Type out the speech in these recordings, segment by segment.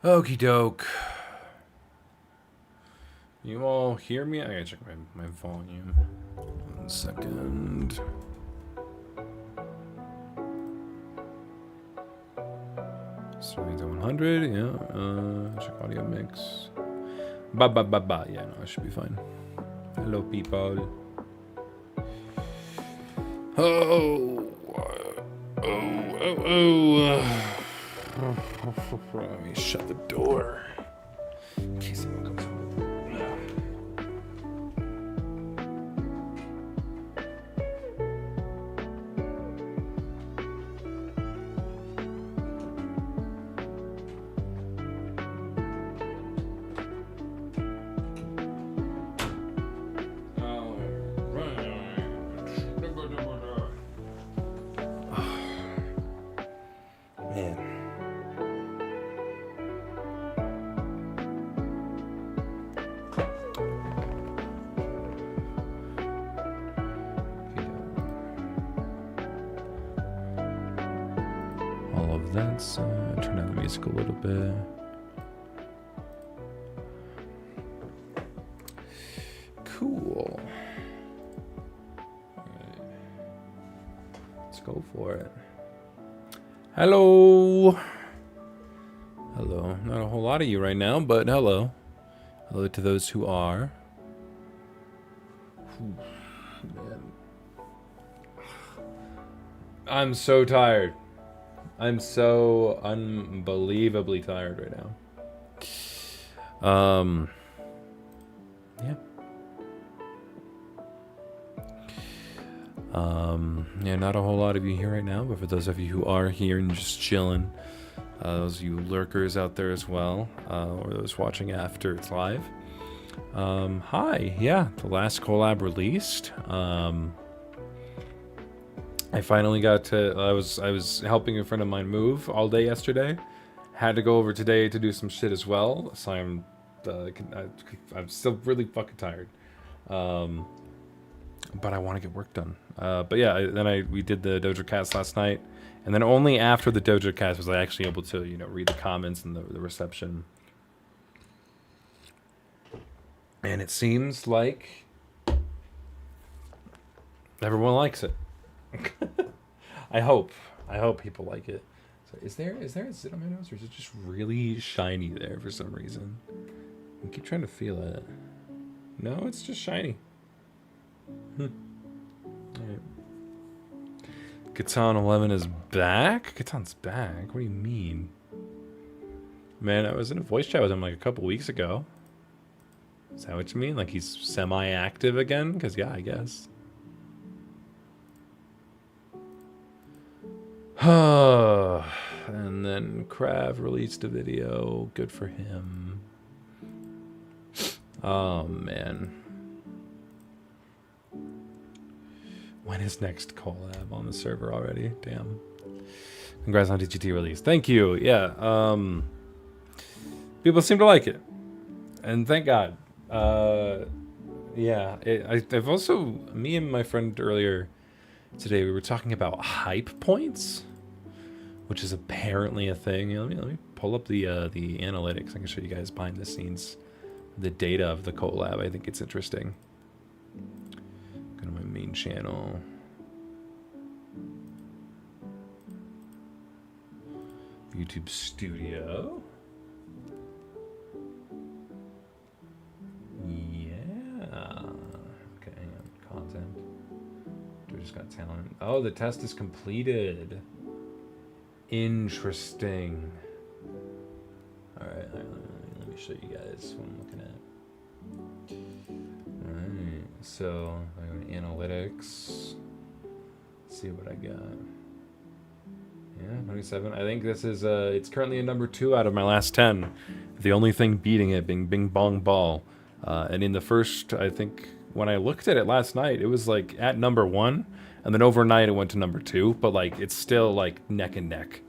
Okie doke. You all hear me? I gotta check my volume. 1 second. Starting to 100, yeah. Check audio mix. Ba. Yeah, no, I should be fine. Hello, people. Oh. Let me shut the door. In case someone comes home. Man. All of that's turn down the music a little bit. Cool. All right. Let's go for it. Hello. Hello. Not a whole lot of you right now, but hello. Hello to those who are. Man. I'm so tired. I'm so unbelievably tired right now. Yeah. Yeah, not a whole lot of you here right now, but for those of you who are here and just chilling, those of you lurkers out there as well, or those watching after it's live, hi. Yeah, the last collab released. I finally got to. I was helping a friend of mine move all day yesterday. Had to go over today to do some shit as well. So I'm still really fucking tired. But I want to get work done. But yeah, we did the Doja Cast last night, and then only after the Doja Cast was I actually able to read the comments and the reception. And it seems like everyone likes it. I hope people like it. So is there a zit on my nose, or is it just really shiny there for some reason? I keep trying to feel it. No, it's just shiny. Alright. Catan 11 is back? Catan's back? What do you mean? Man, I was in a voice chat with him like a couple weeks ago. Is that what you mean? Like he's semi-active again? Because yeah, I guess. And then Krav released a video. Good for him. Oh, man. When is Next Collab on the server already? Damn. Congrats on DGT release. Thank you. Yeah. People seem to like it. And thank God. Yeah. I've also... Me and my friend earlier today, we were talking about hype points, which is apparently a thing. Let me pull up the analytics. I can show you guys behind the scenes the data of the collab. I think it's interesting. Go to my main channel. YouTube Studio. Yeah. Okay, hang on. Content. Just got talent. Oh, the test is completed. Interesting. All right, let me show you guys what I'm looking at. All right, so I go to analytics. Let's see what I got. Yeah, 27. I think this is it's currently a number 2 out of my last 10. The only thing beating it being Bing Bong Ball. And in the first, I think when I looked at it last night, it was like at number 1, and then overnight it went to number 2. But like it's still like neck and neck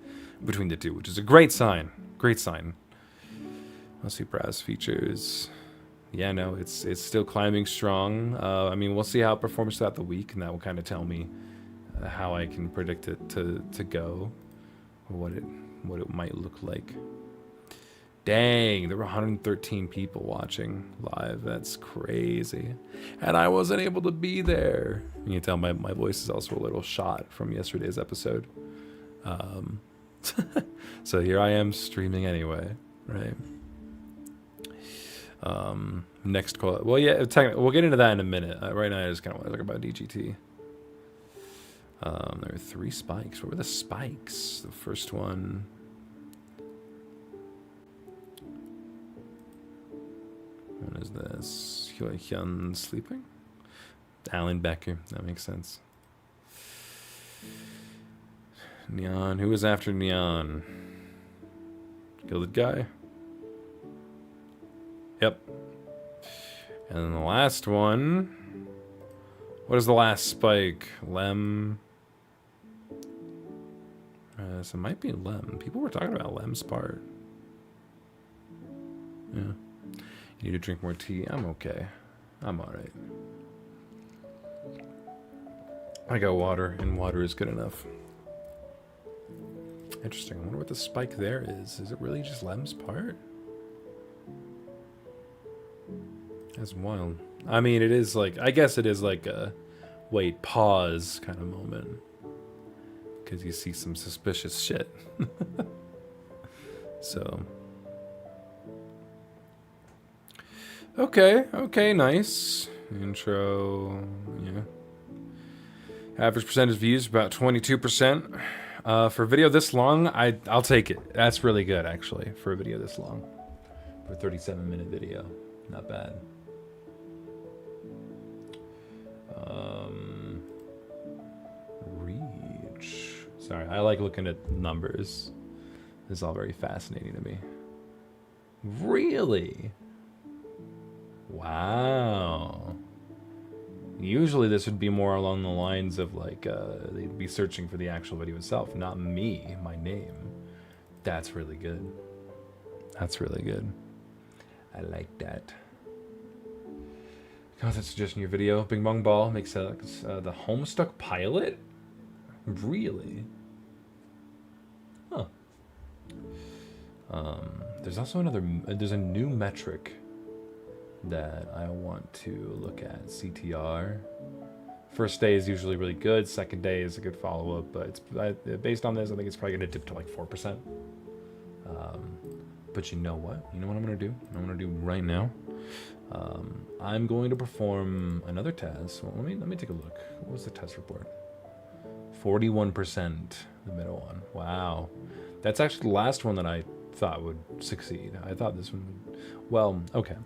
between the two, which is a great sign. Great sign. Let's see browse features. Yeah, no, it's still climbing strong. I mean, we'll see how it performs throughout the week, and that will kind of tell me how I can predict it to go, or what it might look like. Dang, there were 113 people watching live. That's crazy. And I wasn't able to be there. You can tell my voice is also a little shot from yesterday's episode. So here I am streaming anyway, right? Next call. Well, yeah, we'll get into that in a minute. Right now, I just kind of want to talk about DGT. There were 3 spikes. What were the spikes? The first one. What is this? Hyun sleeping? Alan Becker. That makes sense. Neon. Who was after Neon? Gilded guy? Yep. And then the last one. What is the last spike? Lem. So it might be Lem. People were talking about Lem's part. Yeah. You need to drink more tea. I'm okay. I'm alright. I got water, and water is good enough. Interesting. I wonder what the spike there is. Is it really just Lem's part? That's wild. I mean, it is like... I guess it is like a... Wait, pause kind of moment. Because you see some suspicious shit. So... Okay, nice. Intro, yeah. Average percentage views, about 22%. For a video this long, I'll take it. That's really good, actually, for a video this long. For a 37-minute video. Not bad. Reach. Sorry, I like looking at numbers. This is all very fascinating to me. Really? Wow. Usually this would be more along the lines of like, they'd be searching for the actual video itself, not me, my name. That's really good. That's really good. I like that. Content suggestion in your video. Bing Bong Ball makes the Homestuck pilot? Really? Huh. There's also there's a new metric that I want to look at. CTR. First day is usually really good. Second day is a good follow-up, but it's based on this, I think it's probably going to dip to like 4%. But you know what? You know what I'm going to do? I'm going to do right now. I'm going to perform another test. Well, let me take a look. What was the test report? 41%, the middle one. Wow. That's actually the last one that I thought would succeed. I thought this one would... Well, okay.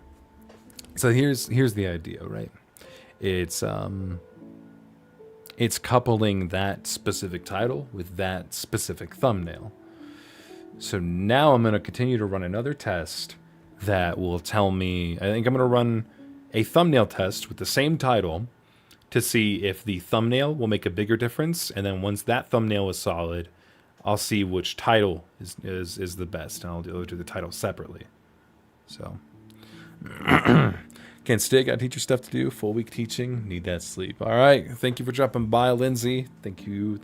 So here's the idea, right? It's coupling that specific title with that specific thumbnail. So now I'm going to continue to run another test that will tell me... I think I'm going to run a thumbnail test with the same title to see if the thumbnail will make a bigger difference. And then once that thumbnail is solid, I'll see which title is the best. And I'll do the title separately. So... Can't stay, got teacher stuff to do. Full week teaching, need that sleep. All right, thank you for dropping by, Lindsay. Thank you.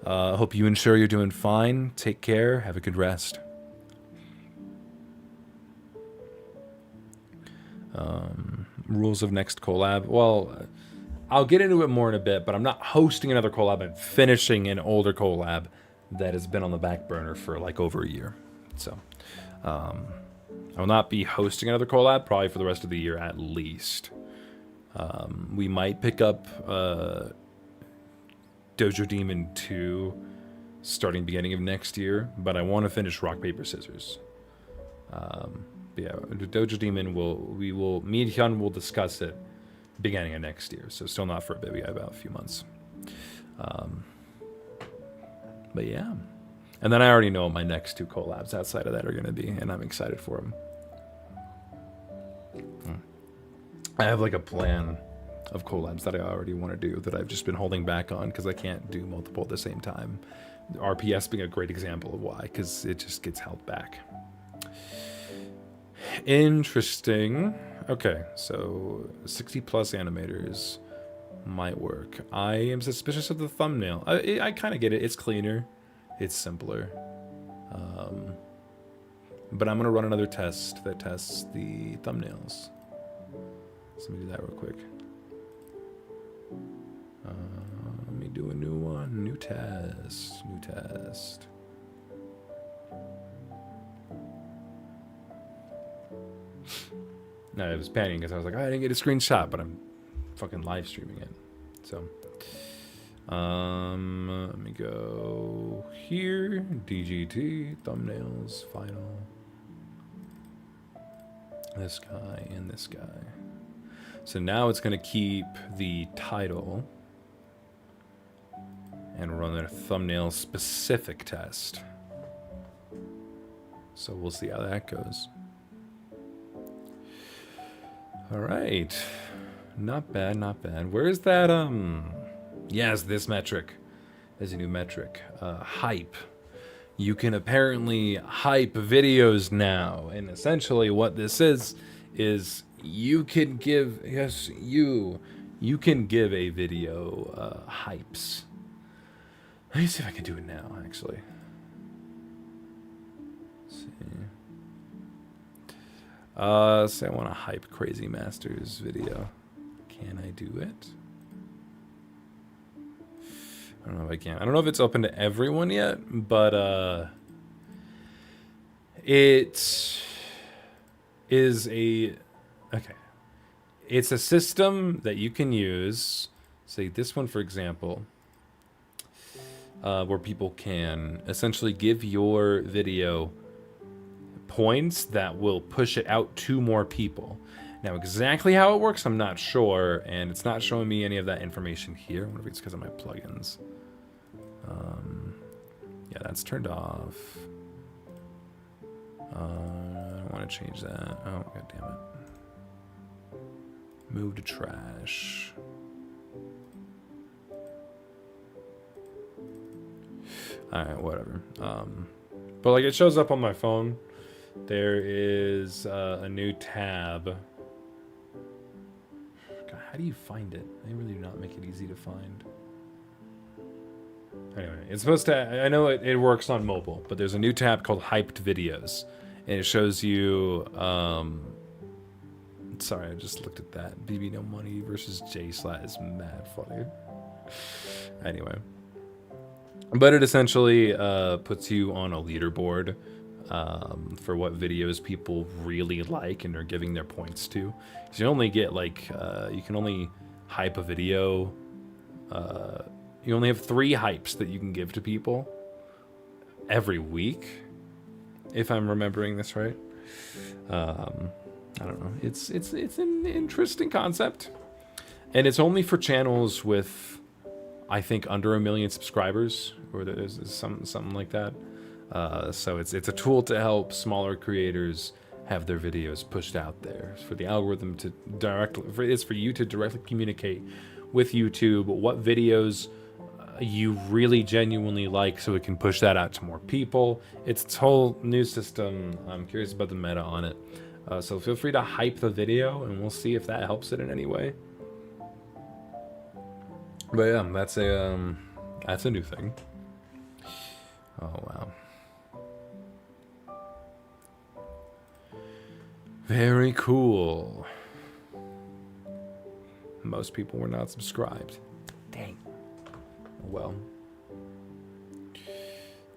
Hope you and sure you're doing fine. Take care, have a good rest. Rules of Next Collab. Well, I'll get into it more in a bit, but I'm not hosting another collab. I'm finishing an older collab that has been on the back burner for like over a year. So, I will not be hosting another collab, probably for the rest of the year at least. We might pick up Dojo Demon 2 starting beginning of next year, but I want to finish Rock, Paper, Scissors. Yeah, Dojo Demon me and Hyun will discuss it beginning of next year, so still not for a bit, we got about a few months. But yeah. And then I already know what my next 2 collabs outside of that are going to be, and I'm excited for them. I have like a plan of collabs that I already want to do that I've just been holding back on because I can't do multiple at the same time. RPS being a great example of why, because it just gets held back. Interesting. Okay, so 60 plus animators might work. I am suspicious of the thumbnail. I kind of get it. It's cleaner. It's simpler. But I'm going to run another test that tests the thumbnails. So let me do that real quick. Let me do a new one. New test. New test. No, I was panicking because I was like, oh, I didn't get a screenshot, but I'm fucking live streaming it. So, let me go here. DGT, thumbnails, final. This guy and this guy. So now it's going to keep the title and run a thumbnail specific test. So we'll see how that goes. All right. Not bad, not bad. Where's that, yes, this metric. There's a new metric. Hype. You can apparently hype videos now. And essentially what this is you can give, yes, you can give a video hypes. Let me see if I can do it now, actually. Say I want to hype Crazy Masters video. Can I do it? I don't know if I can. I don't know if it's open to everyone yet, but it is a okay. It's a system that you can use. Say this one, for example, where people can essentially give your video points that will push it out to more people. Now, exactly how it works, I'm not sure, and it's not showing me any of that information here. I wonder if it's because of my plugins. Yeah, that's turned off. I don't want to change that. Oh, god damn it. Move to trash. Alright, whatever. But like it shows up on my phone. There is a new tab. God, how do you find it? They really do not make it easy to find. Anyway, it's supposed to, I know it works on mobile, but there's a new tab called Hyped Videos. And it shows you, sorry, I just looked at that. BB No Money versus J Slat is mad funny. Anyway. But it essentially puts you on a leaderboard for what videos people really like and are giving their points to. So you only get like, you can only hype a video. You only have 3 hypes that you can give to people every week, if I'm remembering this right. I don't know. It's an interesting concept, and it's only for channels with, I think, under 1 million subscribers, or there's something like that. So it's a tool to help smaller creators have their videos pushed out there. It's for the algorithm to it's for you to directly communicate with YouTube what videos you really genuinely like, so it can push that out to more people. It's its whole new system. I'm curious about the meta on it. So feel free to hype the video, and we'll see if that helps it in any way. But yeah, that's a new thing. Oh wow. Very cool. Most people were not subscribed. Dang. Well,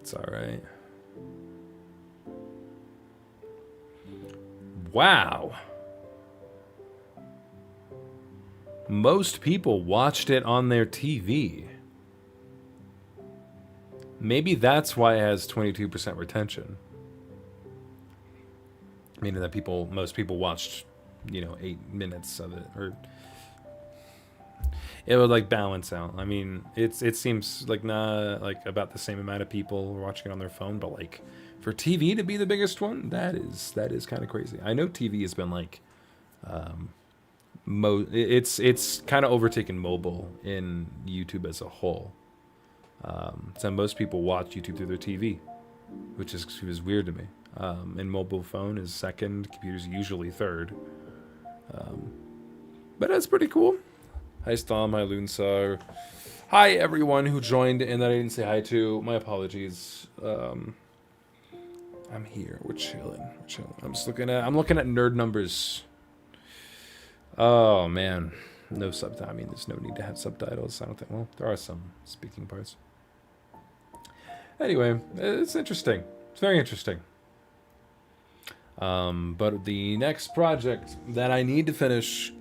it's all right. Wow. Most people watched it on their TV. Maybe that's why it has 22% retention. Meaning that most people watched, 8 minutes of it, or it would like balance out. I mean, it seems like not like about the same amount of people watching it on their phone, but like for TV to be the biggest one, that is kind of crazy. I know TV has been like, it's kind of overtaken mobile in YouTube as a whole. So most people watch YouTube through their TV, which is weird to me. And mobile phone is second, computer's usually third. But that's pretty cool. Hi Stom, hi Loonsar. Hi everyone who joined and that I didn't say hi to. My apologies. I'm here. We're chilling. We're chilling. I'm looking at nerd numbers. Oh man, no subtitles. I mean, there's no need to have subtitles. I don't think. Well, there are some speaking parts. Anyway, it's interesting. It's very interesting. But the next project that I need to finish,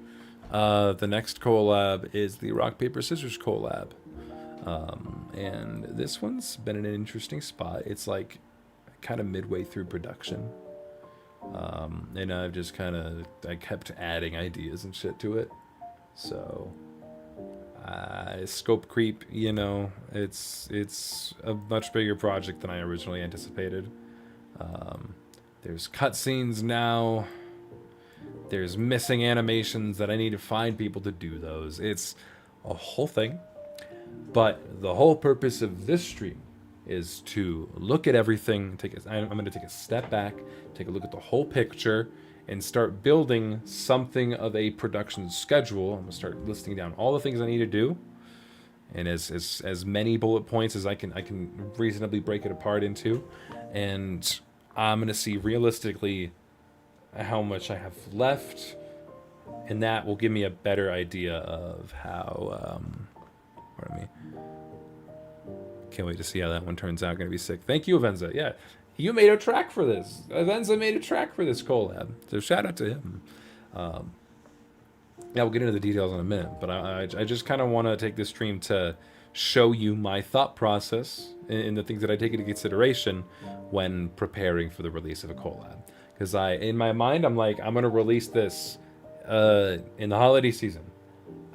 the next collab, is the rock paper scissors collab. And this one's been in an interesting spot. It's like kind of midway through production. And I've just I kept adding ideas and shit to it. So, scope creep, you know, it's a much bigger project than I originally anticipated. There's cutscenes now. There's missing animations that I need to find people to do those. It's a whole thing. But the whole purpose of this stream is to look at everything. I'm going to take a step back, take a look at the whole picture, and start building something of a production schedule. I'm going to start listing down all the things I need to do, and as many bullet points as I can reasonably break it apart into, and I'm going to see realistically how much I have left, and that will give me a better idea of how. Pardon me. Can't wait to see how that one turns out. Gonna be sick. Thank you, Avenza. Yeah, you made a track for this. Avenza made a track for this collab. So shout out to him. Yeah, we'll get into the details in a minute, but I just kind of want to take this stream to show you my thought process in the things that I take into consideration when preparing for the release of a collab. Because in my mind, I'm like, I'm gonna release this in the holiday season.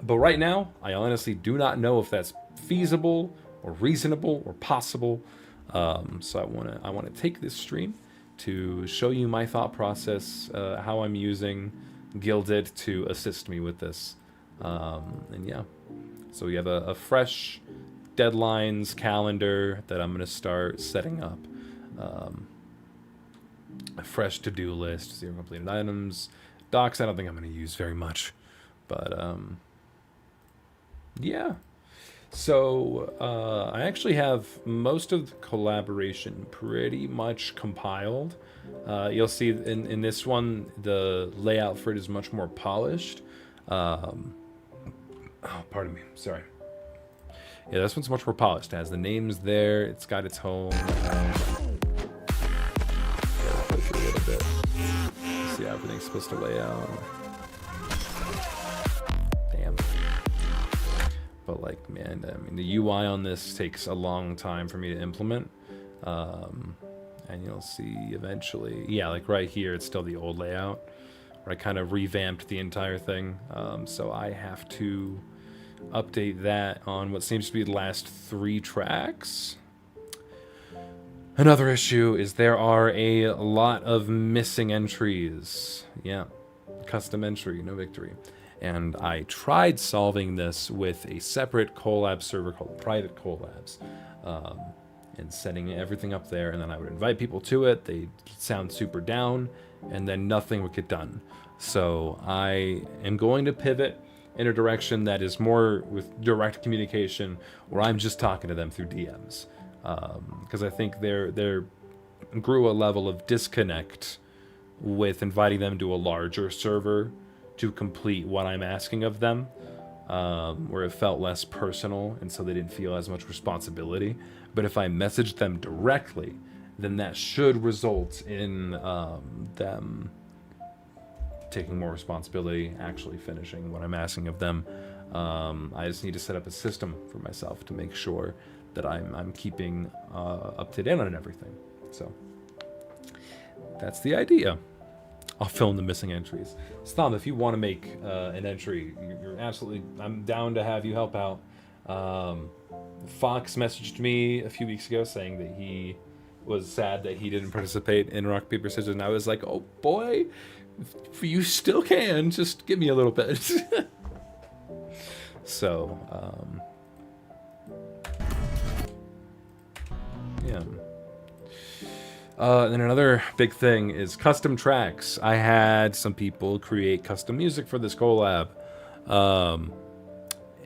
But right now, I honestly do not know if that's feasible or reasonable or possible. So I want to take this stream to show you my thought process, how I'm using Gilded to assist me with this. And yeah, so we have a fresh deadlines calendar that I'm going to start setting up. A fresh to-do list, 0 completed items. Docs, I don't think I'm going to use very much. But yeah. So I actually have most of the collaboration pretty much compiled. You'll see in this one, the layout for it is much more polished. Oh, pardon me. Sorry. Yeah, this one's much more polished. It has the names there. It's got its home. Play through a little bit. See how everything's supposed to lay out. Damn. But like, man, I mean, the UI on this takes a long time for me to implement. And you'll see eventually, yeah, like right here, it's still the old layout where I kind of revamped the entire thing. So I have to update that on what seems to be the last 3 tracks. Another issue is there are a lot of missing entries. Yeah, custom entry, no victory. And I tried solving this with a separate collab server called Private Collabs, and setting everything up there, and then I would invite people to it. They'd sound super down, and then nothing would get done. So I am going to pivot in a direction that is more with direct communication, where I'm just talking to them through DMs, because I think there grew a level of disconnect with inviting them to a larger server to complete what I'm asking of them, where it felt less personal, and so they didn't feel as much responsibility. But if I messaged them directly, then that should result in them taking more responsibility, actually finishing what I'm asking of them. I just need to set up a system for myself to make sure that I'm keeping up to date on everything. So that's the idea. I'll fill in the missing entries. Stom, if you want to make an entry, you're absolutely, I'm down to have you help out. Fox messaged me a few weeks ago saying that he was sad that he didn't participate in Rock, Paper, Scissors, and I was like, oh boy, you still can, just give me a little bit. So, yeah. Then another big thing is custom tracks. I had some people create custom music for this collab,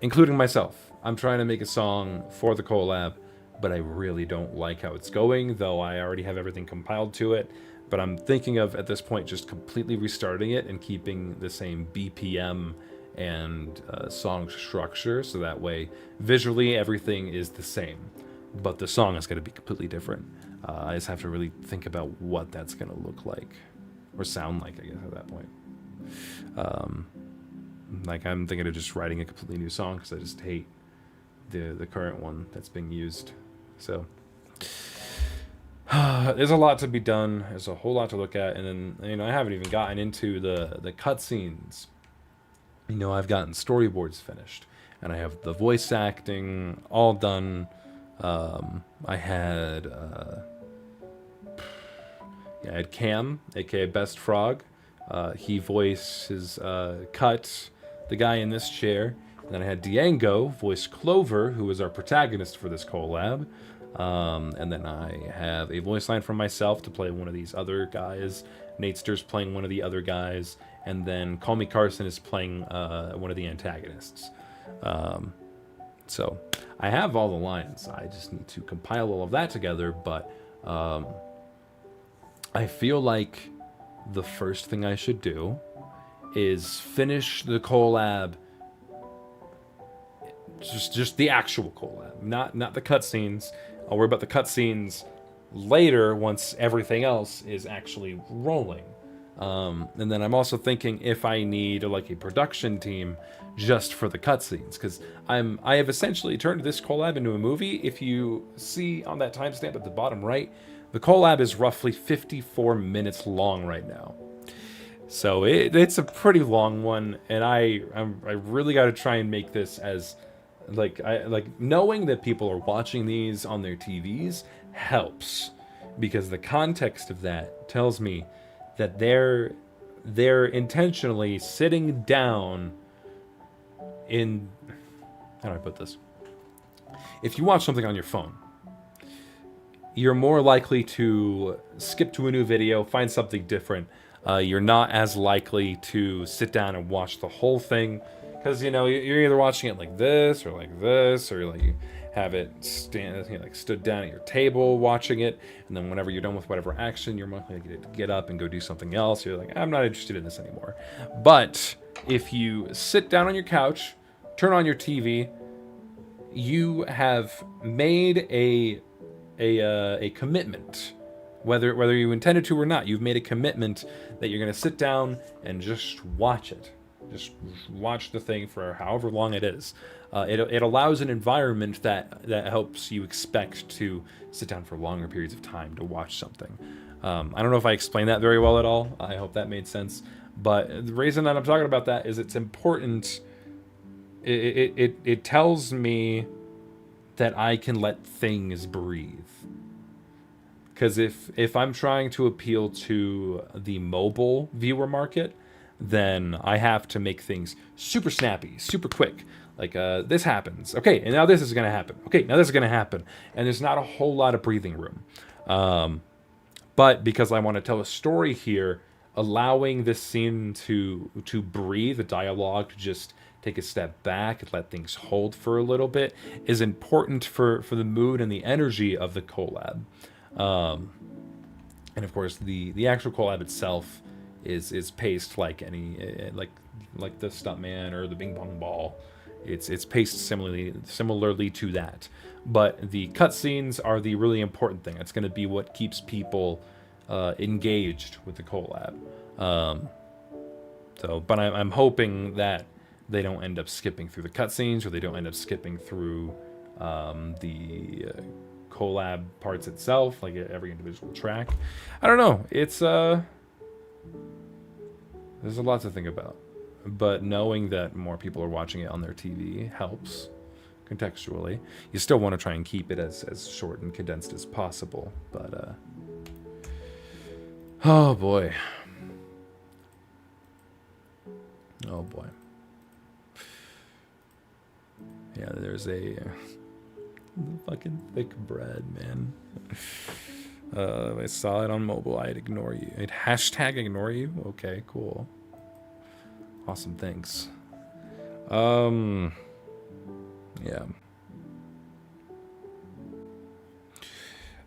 including myself. I'm trying to make a song for the collab but I really don't like how it's going, though I already have everything compiled to it. But I'm thinking of, at this point, just completely restarting it and keeping the same BPM and song structure, so that way visually everything is the same, but the song is going to be completely different. I just have to really think about what that's going to look like or sound like, I guess, at that point. Like, I'm thinking of just writing a completely new song because I just hate the current one that's being used. So there's a lot to be done. There's a whole lot to look at, and then I haven't even gotten into the cutscenes. I've gotten storyboards finished, and I have the voice acting all done. I had I had Cam, aka Best Frog. He voices Cut, the guy in this chair. And then I had Diango voice Clover, who is our protagonist for this collab. And then I have a voice line from myself to play one of these other guys. Natester's playing one of the other guys. And then Call Me Carson is playing one of the antagonists. So I have all the lines. I just need to compile all of that together. But I feel like the first thing I should do is finish the collab. Just the actual collab, not the cutscenes. I'll worry about the cutscenes later once everything else is actually rolling. And then I'm also thinking if I need like a production team just for the cutscenes, because I have essentially turned this collab into a movie. If you see on that timestamp at the bottom right, the collab is roughly 54 minutes long right now. So it's a pretty long one, and I really got to try and make this as like knowing that people are watching these on their TVs helps, because the context of that tells me that they're intentionally sitting down in, how do I put this? If you watch something on your phone, you're more likely to skip to a new video, find something different. You're not as likely to sit down and watch the whole thing, because you're either watching it like this, or like you have it stood down at your table watching it, and then whenever you're done with whatever action, you're more likely to get up and go do something else. You're like, I'm not interested in this anymore. But if you sit down on your couch, turn on your TV, you have made a commitment. Whether you intended to or not, you've made a commitment that you're going to sit down and just watch it. Just watch the thing for however long it is. It allows an environment that helps you expect to sit down for longer periods of time to watch something. I don't know if I explained that very well at all. I hope that made sense. But the reason that I'm talking about that is it's important. It tells me that I can let things breathe. Because if I'm trying to appeal to the mobile viewer market, then I have to make things super snappy, super quick. Like, this happens. Okay, and now this is going to happen. Okay, now this is going to happen. And there's not a whole lot of breathing room. But because I want to tell a story here, allowing this scene to breathe, the dialogue to just take a step back and let things hold for a little bit, is important for the mood and the energy of the collab. And of course, the actual collab itself is paced like any like the Stuntman or the Bing Bong Ball. It's paced similarly to that. But the cutscenes are the really important thing. It's going to be what keeps people engaged with the collab. But I'm hoping that they don't end up skipping through the cutscenes, or they don't end up skipping through the collab parts itself, like every individual track. I don't know. It's there's a lot to think about, but knowing that more people are watching it on their TV helps contextually. You still want to try and keep it as short and condensed as possible, but oh boy, yeah, there's a fucking thick bread, man. I saw it on mobile. I'd ignore you. I'd hashtag ignore you. Okay, cool. Awesome, thanks. Yeah.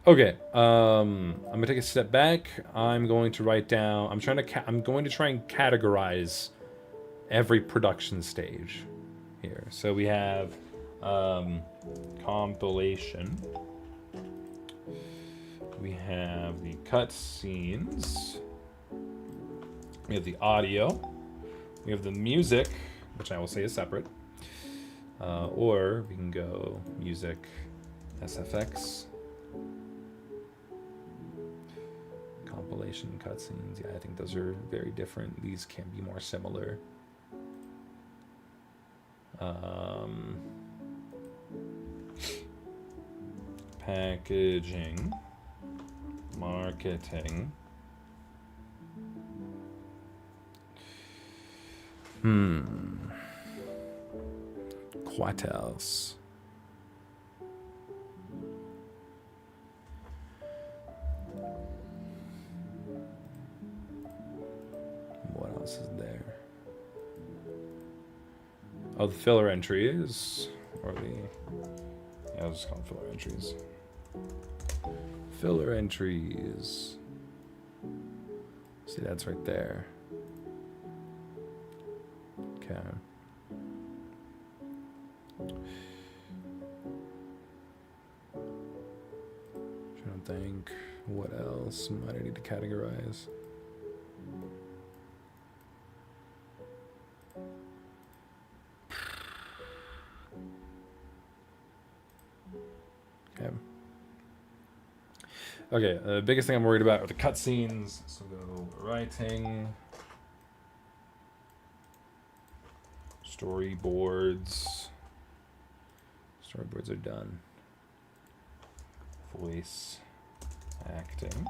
Okay, I'm gonna take a step back. I'm going to write down. I'm going to try and categorize every production stage here. So we have compilation. We have the cutscenes. We have the audio. We have the music, which I will say is separate. Or we can go music, SFX. Compilation, cutscenes. Yeah, I think those are very different. These can be more similar. Packaging, marketing. What else? What else is there? Oh, the filler entries, or the, yeah, I'll just call them filler entries. Filler entries. See, that's right there. Okay. Trying to think, what else might I need to categorize? Okay, the biggest thing I'm worried about are the cutscenes. So go writing, storyboards. Storyboards are done. Voice acting,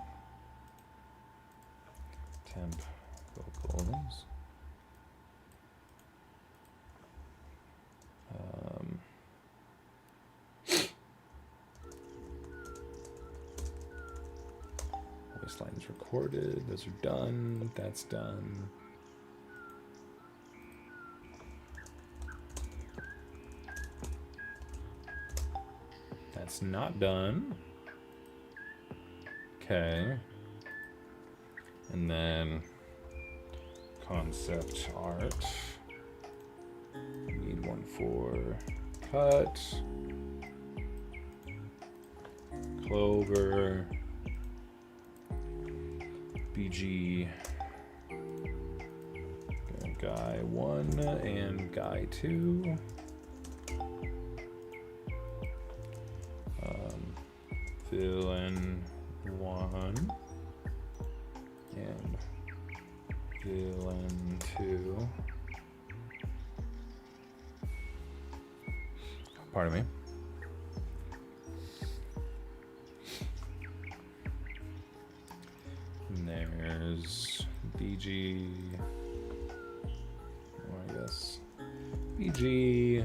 temp vocals. Voice lines recorded. Those are done. That's done. That's not done. Okay. And then concept art. We need one for cut. Clover. BG. Guy 1 and guy 2. Villain 1 and villain 2. Pardon me. And there's BG. I guess BG.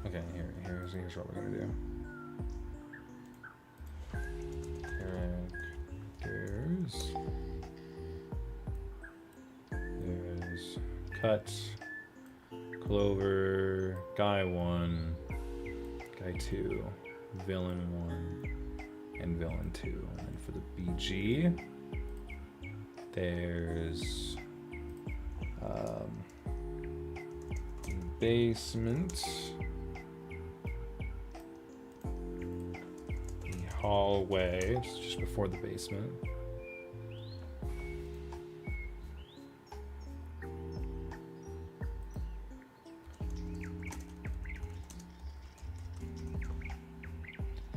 Okay, here's what we're gonna do. There's cut, Clover, guy 1, guy 2, villain 1, and villain 2. And then for the BG, there's basement, the hallway, it's just before the basement.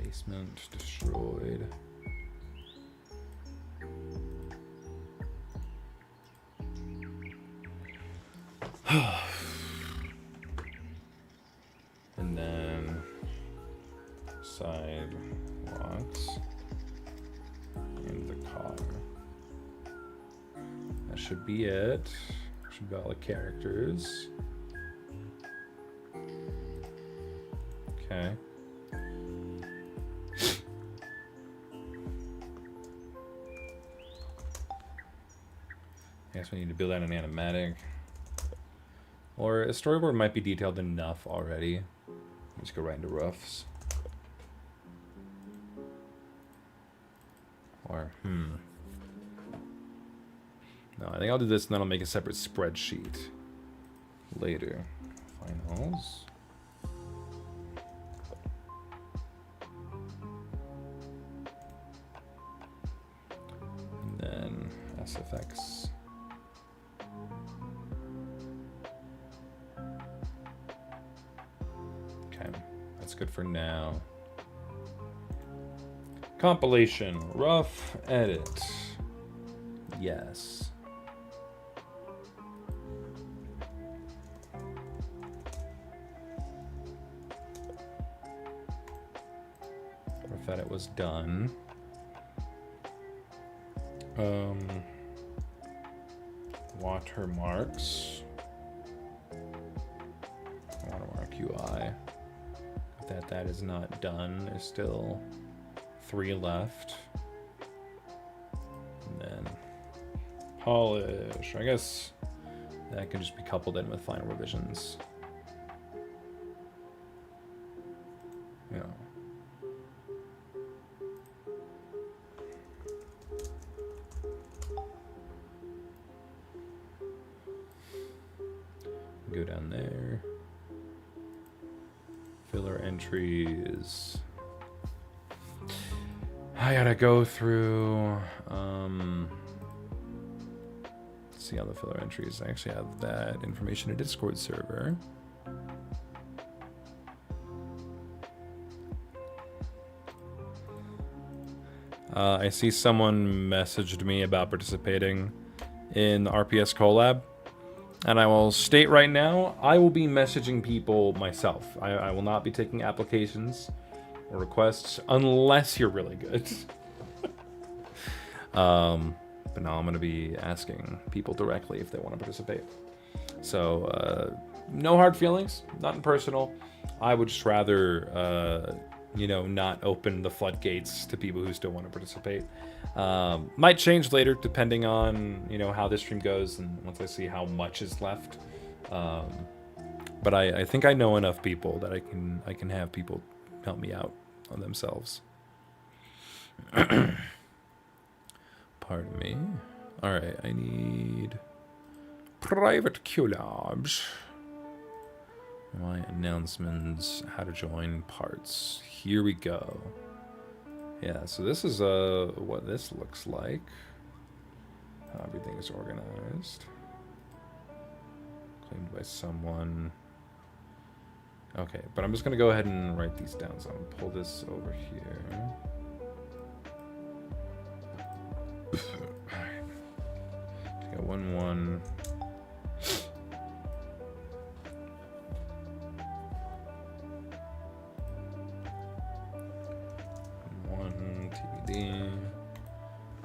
Basement destroyed. And then sidewalks and the car. That should be it. Should be all the characters. Okay. I guess we need to build out an animatic. Or a storyboard might be detailed enough already. Let's go right into roofs. Or, No, I think I'll do this and then I'll make a separate spreadsheet later. Finals. And then SFX. Okay, that's good for now. Compilation, rough edit. Yes. Rough edit was done. Watermarks. Watermark UI. That is not done. There's still 3 left. And then polish. I guess that can just be coupled in with final revisions. Yeah. Go down there. Filler entries. I gotta go through, see all the filler entries. I actually have that information in a Discord server. I see someone messaged me about participating in the RPS Collab. And I will state right now, I will be messaging people myself. I will not be taking applications or requests unless you're really good. But now I'm going to be asking people directly if they want to participate. So, no hard feelings, nothing personal. I would just rather, not open the floodgates to people who still want to participate. Might change later depending on, how this stream goes and once I see how much is left. But I think I know enough people that I can have people help me out on themselves. Pardon me. All right, I need private collabs. My announcements, how to join parts. Here we go. Yeah, so this is what this looks like. How everything is organized. Claimed by someone. Okay, but I'm just gonna go ahead and write these down. So I'm gonna pull this over here. Got 1-1.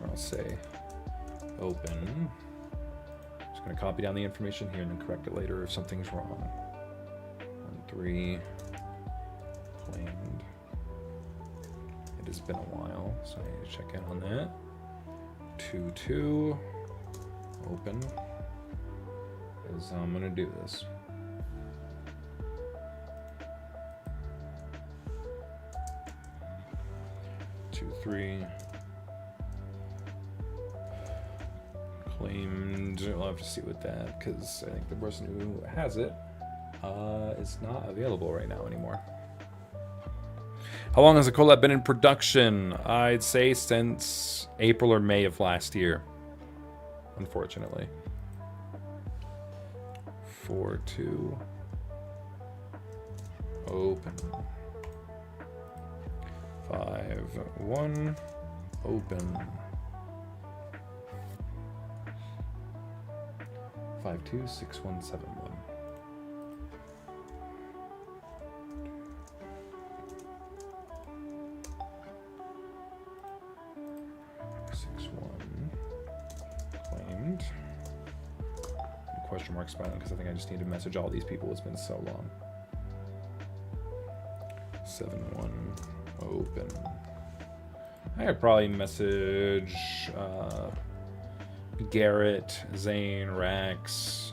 Or I'll say open. Just going to copy down the information here and then correct it later if something's wrong. 1-3 claimed. It has been a while, so I need to check in on that. 2-2 open. Because I'm going to do this. Three claimed. We'll have to see with that because I think the person who has it is not available right now anymore. How long has the collab been in production? I'd say since April or May of last year, unfortunately. 4-2 open. 5-1 open. 5-2 6-1 7-1. 6-1 claimed. Question mark smiling because I think I just need to message all these people. It's been so long. 7-1 open. I could probably message Garrett, Zane, Rax.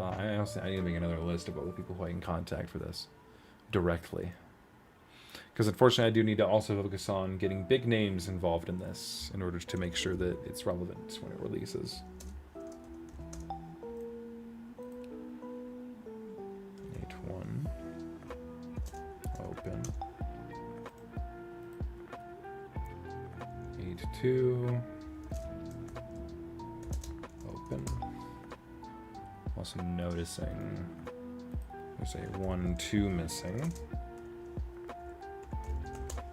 I need to make another list of all the people who I can contact for this directly. Because unfortunately I do need to also focus on getting big names involved in this in order to make sure that it's relevant when it releases. 8-1. Open. 8-2. Open. Also noticing there's a 1-2 missing.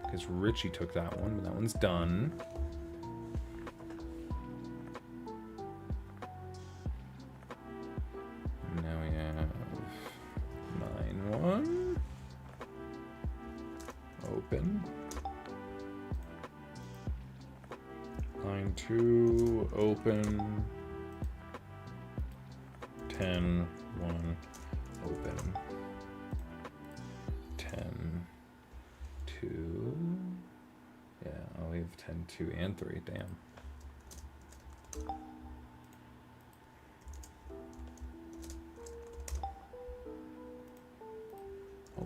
Because Richie took that one, but that one's done. And now we have 9-1. Open. 9-2. Open. 10-1. Open. 10-2. Yeah, I'll leave 10-2 and 3. Damn.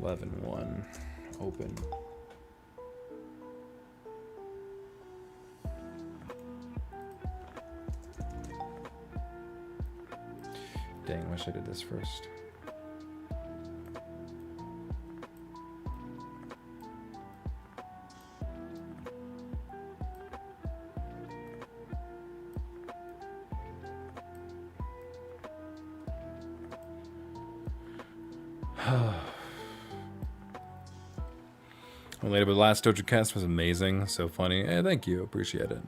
$11-1. Open. Dang, wish I did this first. Later, but the last Doja Cast was amazing, so funny. Hey, thank you, appreciate it.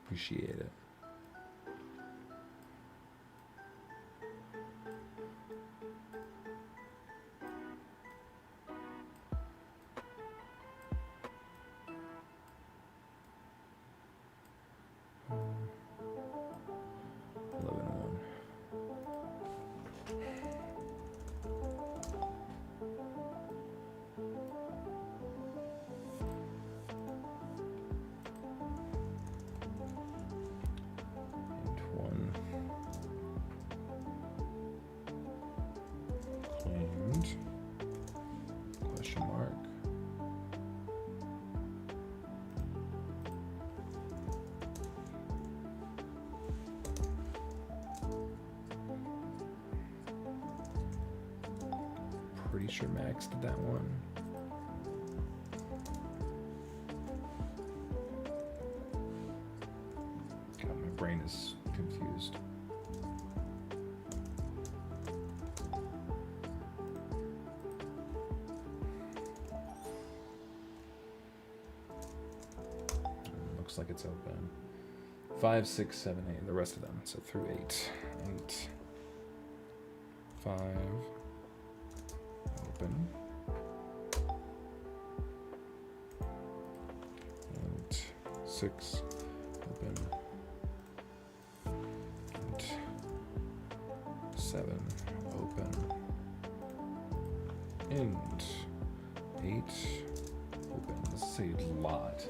Appreciate it. Pretty sure Max did that one. God, my brain is confused. Looks like it's open. 5, 6, 7, 8. The rest of them. So through 8. 8. 5. Open. 8, 6. Open. 8, 7. Open. And 8. Open. This is a lot.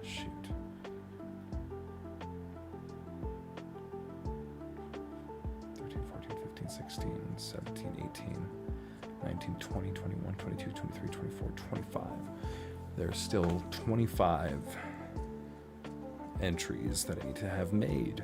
Shoot. 16, 17, 18, 19, 20, 21, 22, 23, 24, 25. There's still 25 entries that I need to have made.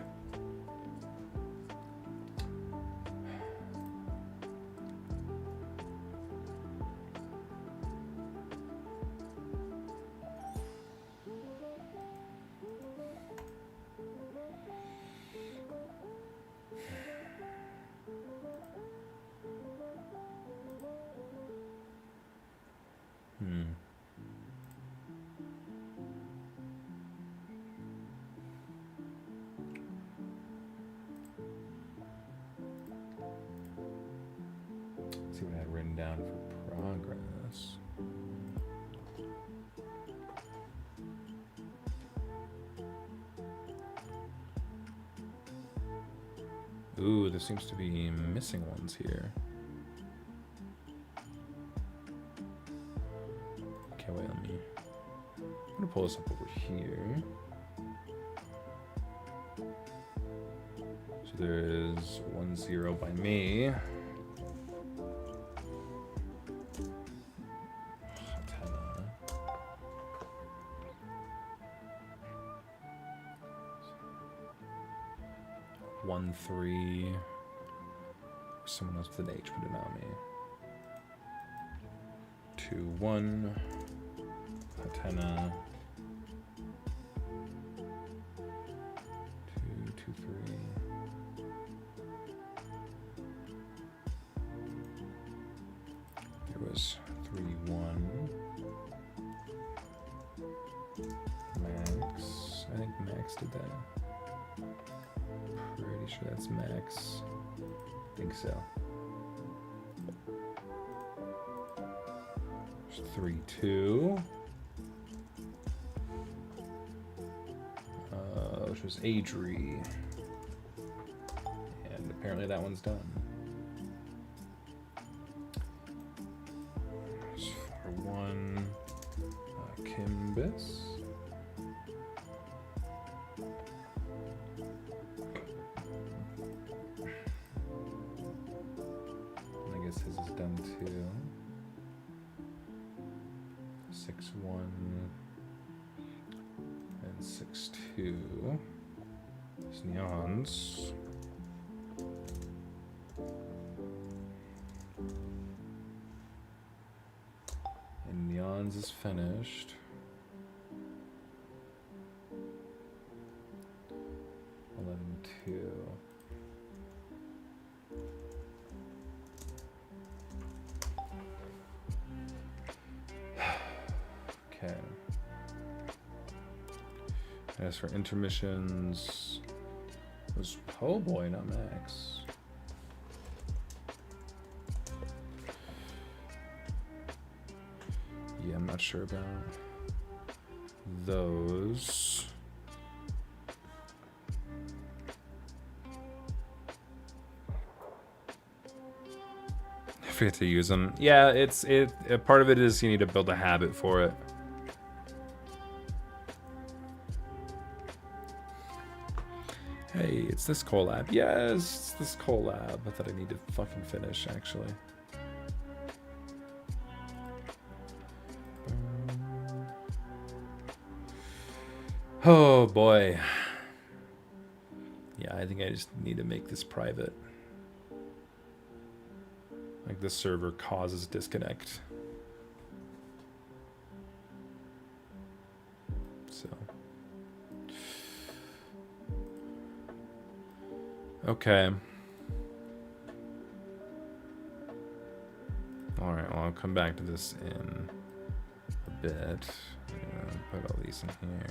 See what I had written down for progress. Ooh, there seems to be missing ones here. Okay, wait, let me... I'm gonna pull this up over here. So there is 1-0 by me. One, 3. Someone else with an H, but not me. 2, 1. Hatena. 2, 2, 3. There was 3, 1. Max. I think Max did that. Pretty sure that's Max. I think so. 3, 2. Which was Adri. And apparently that one's done. 4, 1. Kimbis. I guess his is done too. 6, 1. And 6, 2. There's Neons. And Neons is finished. 11, 2. Okay. As for intermissions, it was Po Boy, not Max. Yeah, I'm not sure about those. I forget to use them. Yeah, a part of it is you need to build a habit for it. Hey, it's this collab. Yes, it's this collab. I thought I need to fucking finish, actually. Oh, boy. Yeah, I think I just need to make this private. Like, this server causes disconnect. So... Okay. Alright, well, I'll come back to this in a bit. Put all these in here.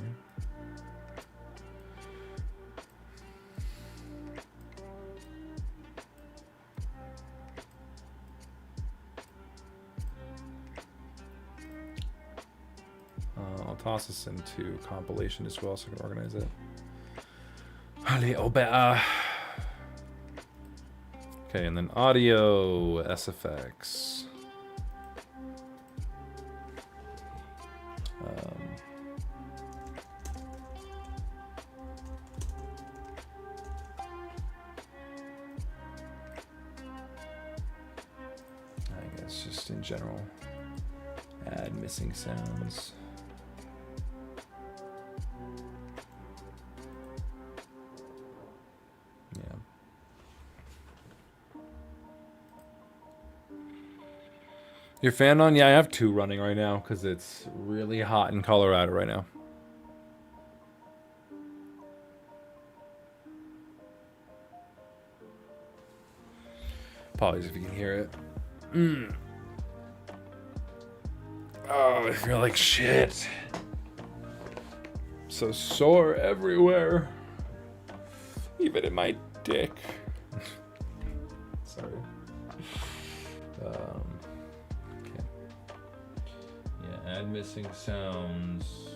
I'll toss this into compilation as well so I can organize it a little better. Okay, and then audio, SFX. I guess just in general, add missing sounds. Your fan on? Yeah, I have 2 running right now because it's really hot in Colorado right now. Apologies if you can hear it. Oh, I feel like shit. So sore everywhere. Even in my dick. Sorry. Add missing sounds.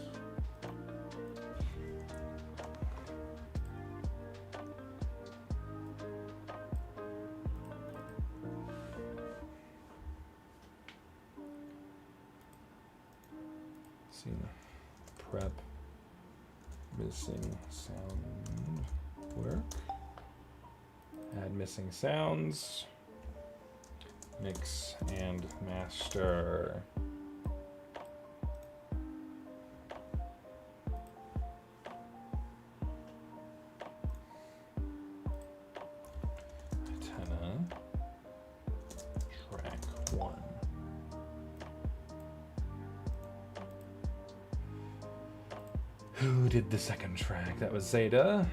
See, prep missing sound work. Add missing sounds. Mix and master. Antenna. Track 1. Who did the second track? That was Zeta.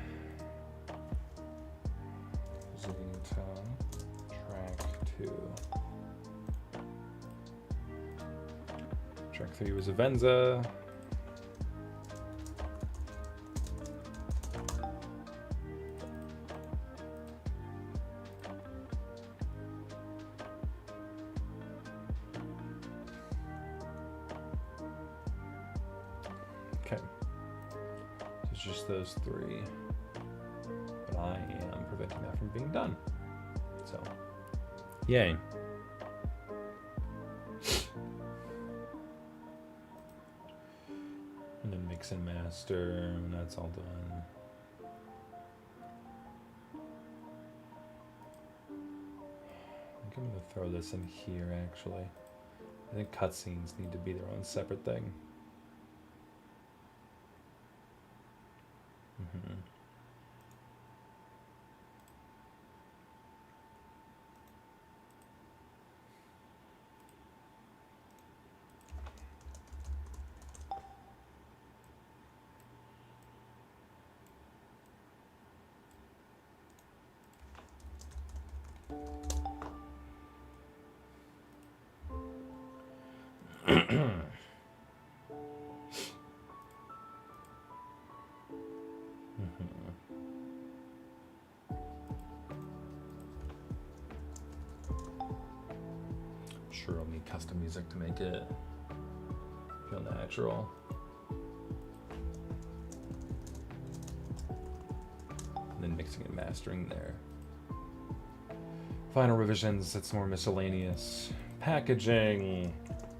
Zeta. Track 2. Track 3 was Avenza. Okay. It's just those 3. But I am preventing that from being done. So, yay. And then mix and master, and that's all done. I think I'm gonna throw this in here actually. I think cutscenes need to be their own separate thing. Mm-hmm. Sure, I'll need custom music to make it feel natural. And then mixing and mastering there. Final revisions, it's more miscellaneous. Packaging,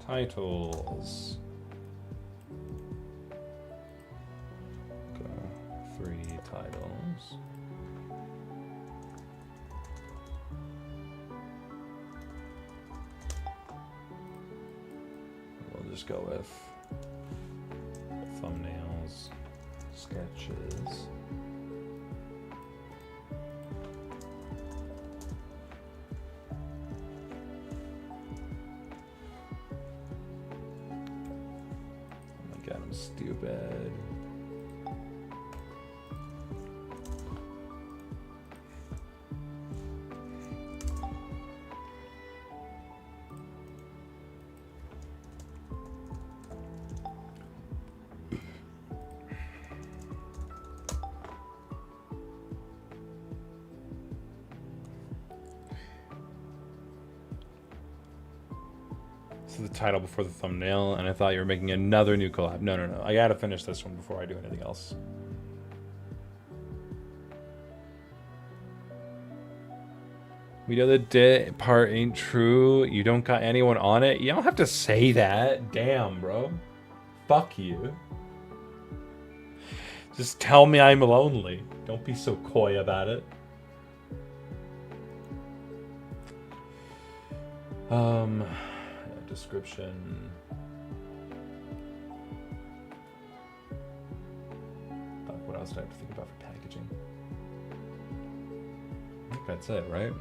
titles. Go 3 titles. We'll just go with thumbnails, sketches. I'm stupid. So the title before the thumbnail, and I thought you were making another new collab. No, no, no. I gotta finish this one before I do anything else. We know the dit part ain't true. You don't got anyone on it. You don't have to say that. Damn, bro. Fuck you. Just tell me I'm lonely. Don't be so coy about it. Description. What else do I have to think about for packaging? I think that's it, right?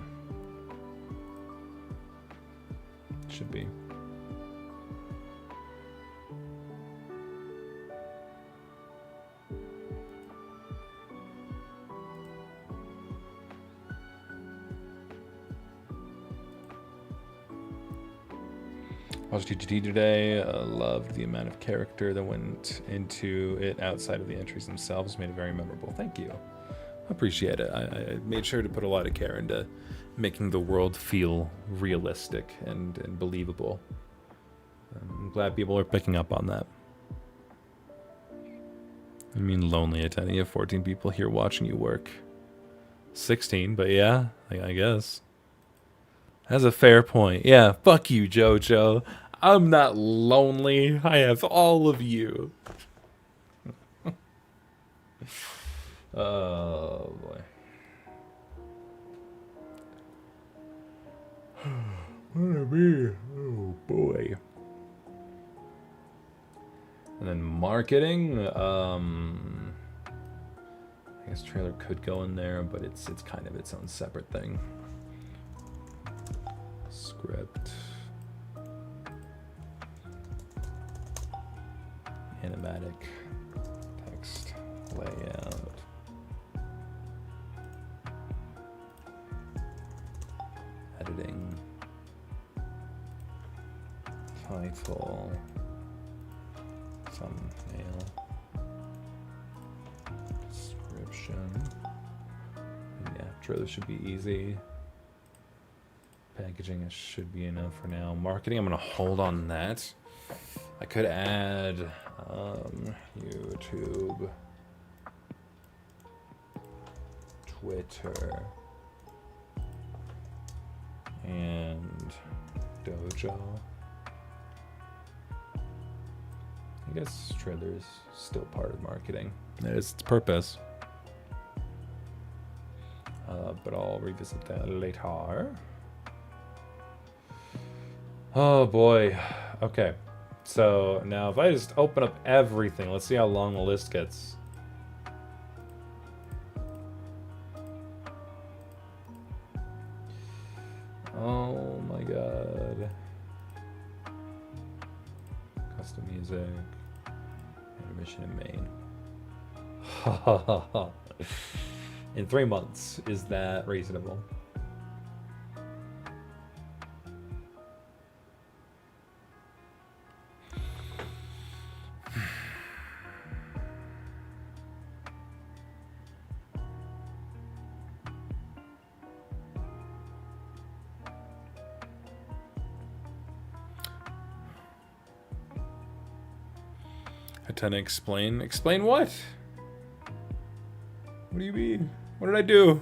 Should be. Watched TGT today. Loved the amount of character that went into it outside of the entries themselves. Made it very memorable. Thank you. Appreciate it. I made sure to put a lot of care into making the world feel realistic and believable. I'm glad people are picking up on that. I mean, lonely, Attention. You have 14 people here watching you work. 16, but yeah, I guess. That's a fair point. Yeah, fuck you, JoJo. I'm not lonely. I have all of you. Oh, boy. me. Oh boy. And then marketing. I guess trailer could go in there, but it's kind of its own separate thing. Script. Animatic. Text. Layout. Editing. Title. Thumbnail. Description. Yeah, trailer should be easy. Packaging should be enough for now. Marketing, I'm gonna hold on that. I could add YouTube, Twitter, and Dojo. I guess trailer is still part of marketing. That is its purpose. But I'll revisit that later. Oh boy. Okay. So now if I just open up everything, let's see how long the list gets. Oh my god. Custom music. Intermission in Maine. Ha ha ha ha. In 3 months, is that reasonable? I tend to explain. Explain what? What do you mean? What did I do?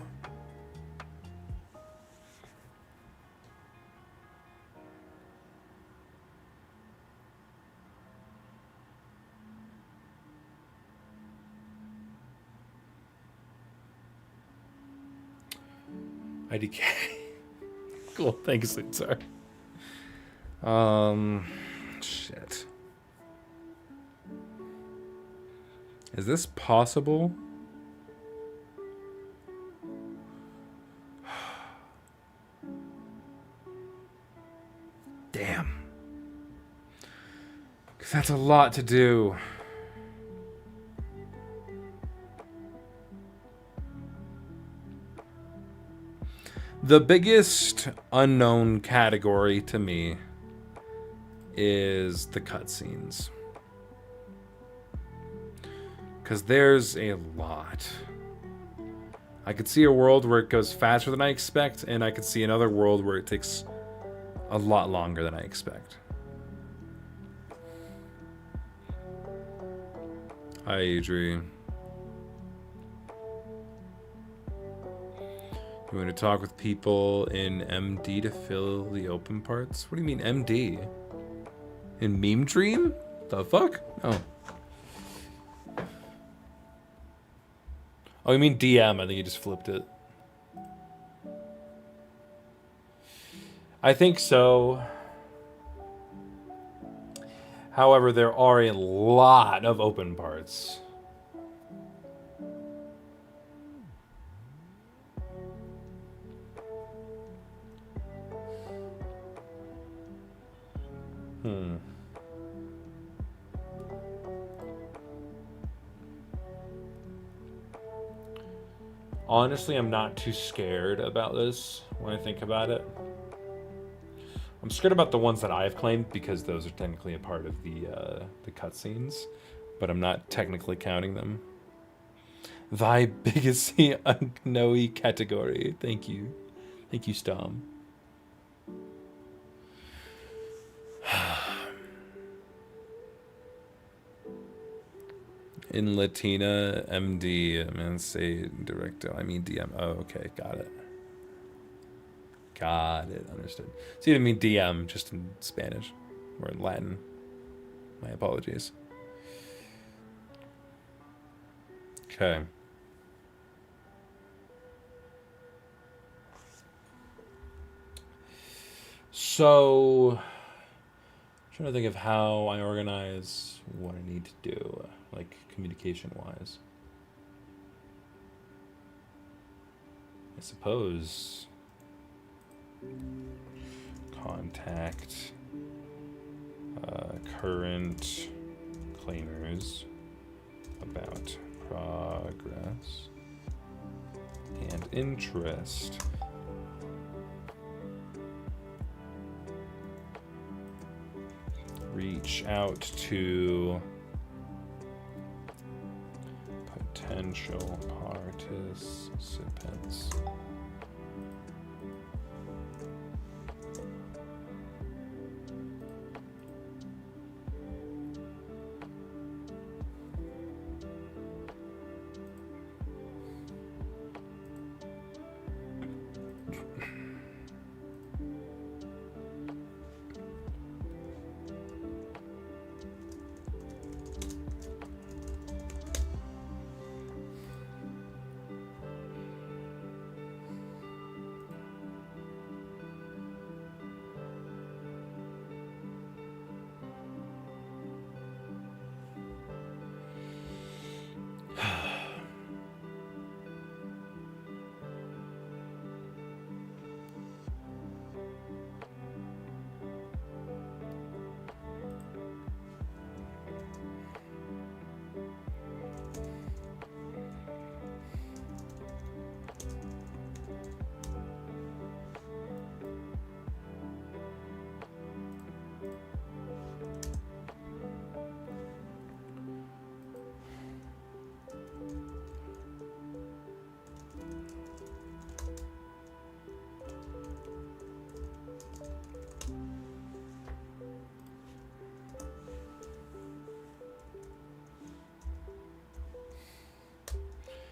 IDK. Cool, thanks, sir. Shit. Is this possible? Damn. 'Cause that's a lot to do. The biggest unknown category to me is the cutscenes. Because there's a lot. I could see a world where it goes faster than I expect, and I could see another world where it takes a lot longer than I expect. Hi, Adri. You want to talk with people in MD to fill the open parts? What do you mean MD? In Meme Dream? The fuck? Oh. Oh, you mean DM? I think you just flipped it. I think so. However, there are a lot of open parts. Honestly, I'm not too scared about this when I think about it. I'm scared about the ones that I've claimed because those are technically a part of the cutscenes, but I'm not technically counting them. Thy biggest unknowy category. Thank you. Thank you, Stom. In Latina, MD, I mean, say director, I mean DM. Oh, okay, got it. Got it, understood. So you didn't mean DM, just in Spanish or in Latin. My apologies. Okay. So, I'm trying to think of how I organize what I need to do, like communication-wise. I suppose contact current cleaners about progress and interest. Reach out to potential participants.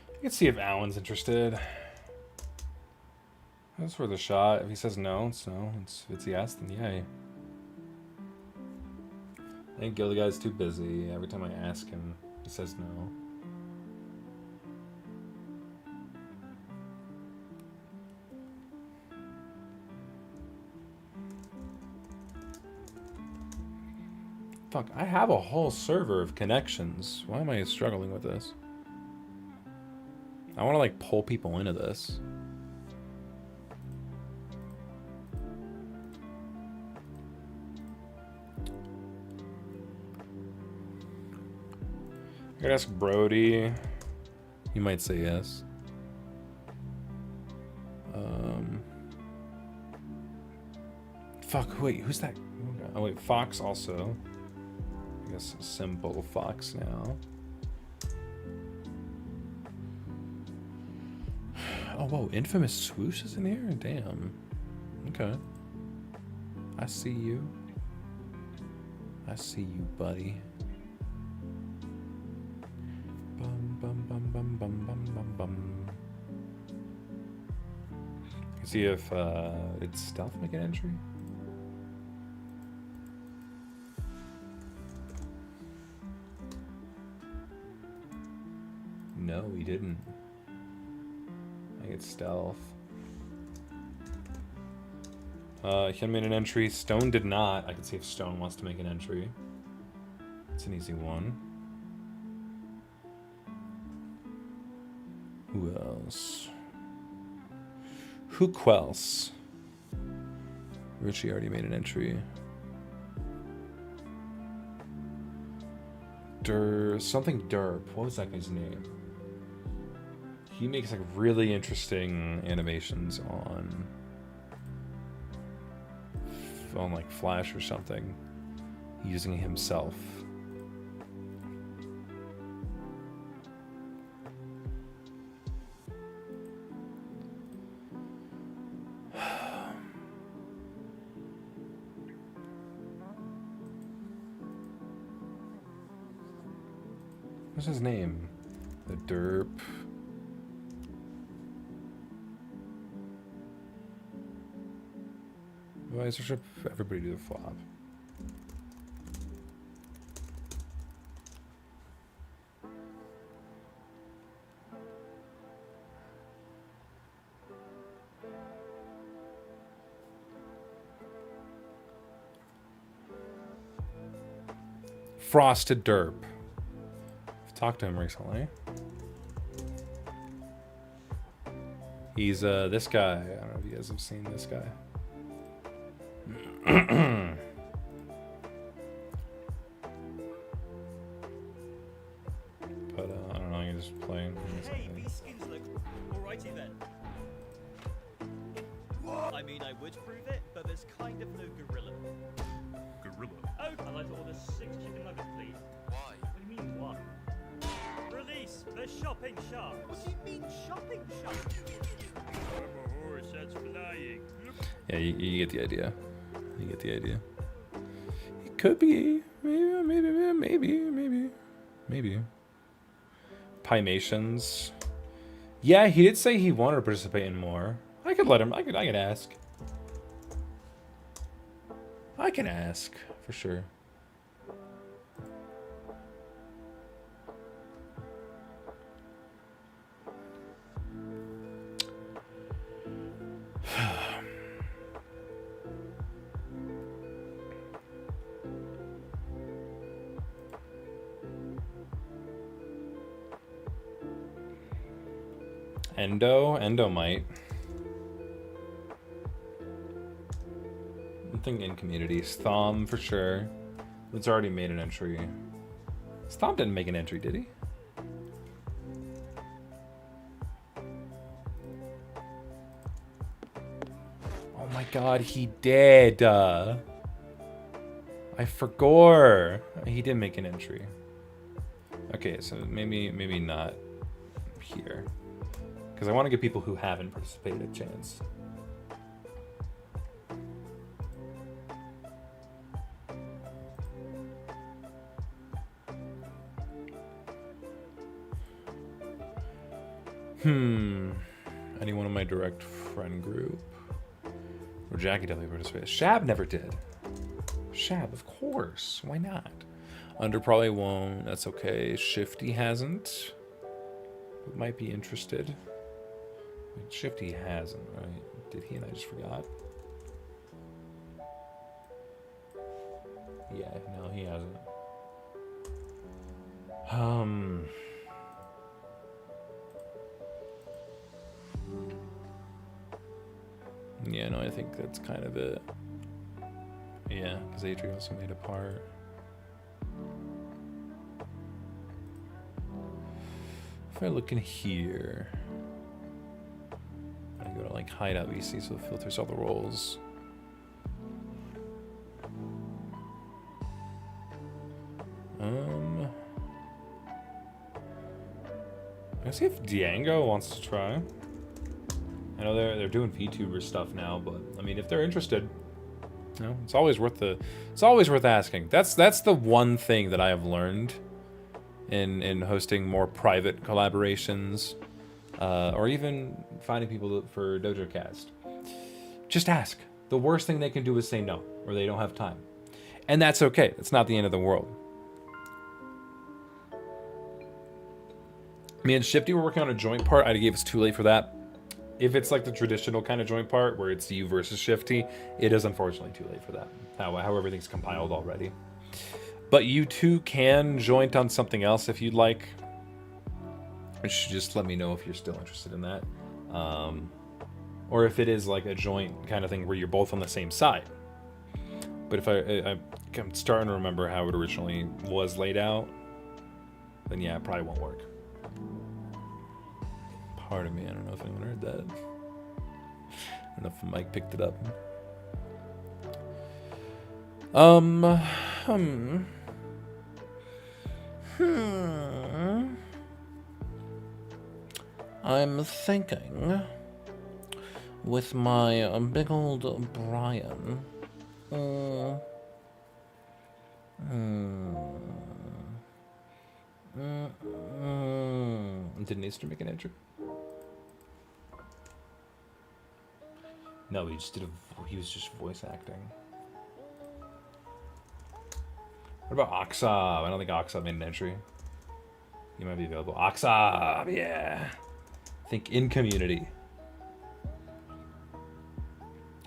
I can see if Alan's interested. That's worth a shot. If he says no, it's no. If it's yes, then yay. I think Gilda guy's too busy. Every time I ask him, he says no. Fuck, I have a whole server of connections. Why am I struggling with this? I want to like pull people into this. I could ask Brody. He might say yes. Fuck, wait, who's that? Oh wait, Fox also. I guess simple Fox now. Oh, whoa, Infamous Swoosh is in here? Damn. Okay. I see you. I see you, buddy. Bum, bum, bum, bum, bum, bum, bum, bum. See if, did Stealth make an entry? No, he didn't. I think it's Stealth. He made an entry. Stone did not. I can see if Stone wants to make an entry. It's an easy one. Who else? Who else? Richie already made an entry. Something Derp. What was that guy's name? He makes like really interesting animations on like Flash or something, using himself. What's his name? The Derp. Why should everybody do the flop? Frosted Derp. I've talked to him recently. He's this guy. I don't know if you guys have seen this guy. But I don't know, you're just playing. Hey, these skins look alrighty then. I mean, I would prove it, but there's kind of no gorilla. Gorilla. Oh, I'd like to order 6 chicken nuggets, please. Why? What do you mean, what? Release the shopping shark. What do you mean, shopping shark? I'm a horse that's flying. Yeah, you get the idea. You get the idea. It could be. Maybe. Pymations. Yeah, he did say he wanted to participate in more. I could let him. I could ask. I can ask for sure. Endo might. Nothing in communities. Thom for sure. It's already made an entry. Thom didn't make an entry, did he? Oh my god, he did. I forgot. He did make an entry. Okay, so maybe not here. Because I want to give people who haven't participated a chance. Anyone in my direct friend group? Or Jackie definitely participated. Shab never did. Shab, of course. Why not? Under probably won't. That's okay. Shifty hasn't. But might be interested. Shifty hasn't, right? Did he? And I just forgot. Yeah, no, he hasn't. Yeah, no, I think that's kind of it. Yeah, because Adri also made a part. If I look in here, I go to like hideout VC, so it filters all the roles. Let's see if Diango wants to try. I know they're doing VTuber stuff now, but I mean, if they're interested, you know, it's always worth asking. That's the one thing that I have learned in hosting more private collaborations, or even finding people for Dojo Cast. Just ask. The worst thing they can do is say no, or they don't have time, and that's okay. It's not the end of the world. Me and Shifty were working on a joint part. I gave us too late for that. If it's like the traditional kind of joint part where it's you versus Shifty, it is unfortunately too late for that. How everything's compiled already. But you two can joint on something else if you'd like. You should just let me know if you're still interested in that. Or if it is like a joint kind of thing where you're both on the same side. But if I'm starting to remember how it originally was laid out, then yeah, it probably won't work. Pardon me, I don't know if anyone heard that. I don't know if Mike picked it up. I'm thinking with my big old Brian. Didn't Easter make an entry? No, he was just voice acting. What about Oxab? I don't think Oxab made an entry. He might be available. Oxab, yeah. I think in community.